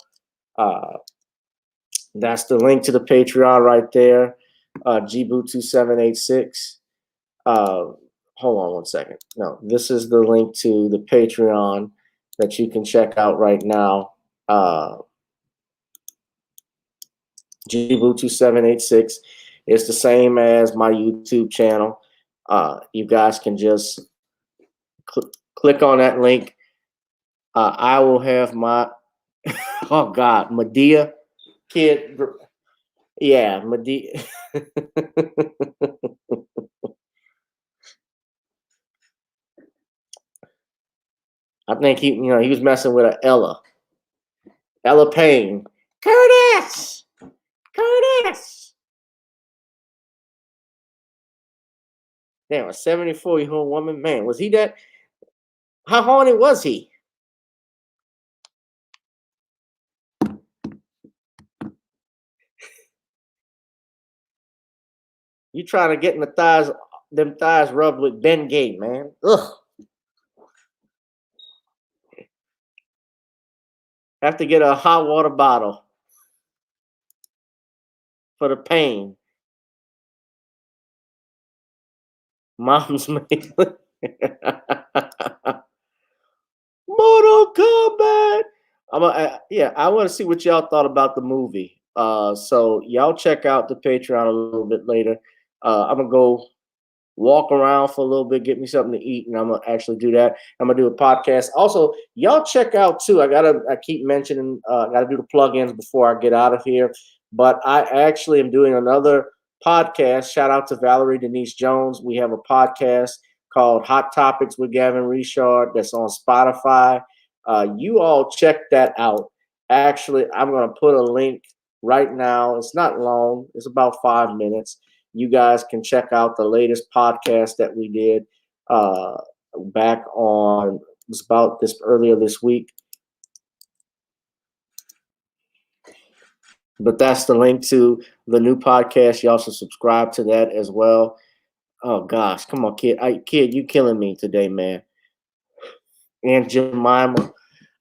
That's the link to the Patreon right there. Gboot2786. Hold on one second. No, this is the link to the Patreon that you can check out right now. Gboot2786. It's the same as my YouTube channel. You guys can just click on that link. I will have my oh God, Medea kid. Yeah, Medea. I think he was messing with Ella Payne. Curtis. Damn, a 74-year-old woman. Man, was he that? How horny was he? You trying to get in the thighs them thighs rubbed with Bengay, man. Ugh. Have to get a hot water bottle for the pain. Mom's made. Mortal Kombat. I want to see what y'all thought about the movie. So y'all check out the Patreon a little bit later. I'm gonna go walk around for a little bit, get me something to eat, and I'm gonna actually do that. I'm gonna do a podcast. Also, y'all check out too. I keep mentioning I gotta do the plugins before I get out of here. But I actually am doing another podcast. Shout out to Valerie Denise Jones. We have a podcast called Hot Topics with Gavin Richard that's on Spotify. You all check that out. Actually, I'm gonna put a link right now. It's not long. It's about 5 minutes. You guys can check out the latest podcast that we did back on, it was about this earlier this week. But that's the link to the new podcast. You also subscribe to that as well. Oh gosh, come on, kid. Kid, you killing me today, man. And Jemima.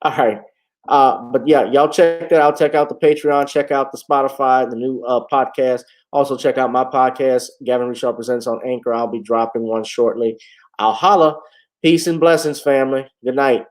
All right. But yeah, y'all check that out. Check out the Patreon. Check out the Spotify, the new podcast. Also check out my podcast, Gavin Richard Presents on Anchor. I'll be dropping one shortly. I'll holla. Peace and blessings, family. Good night.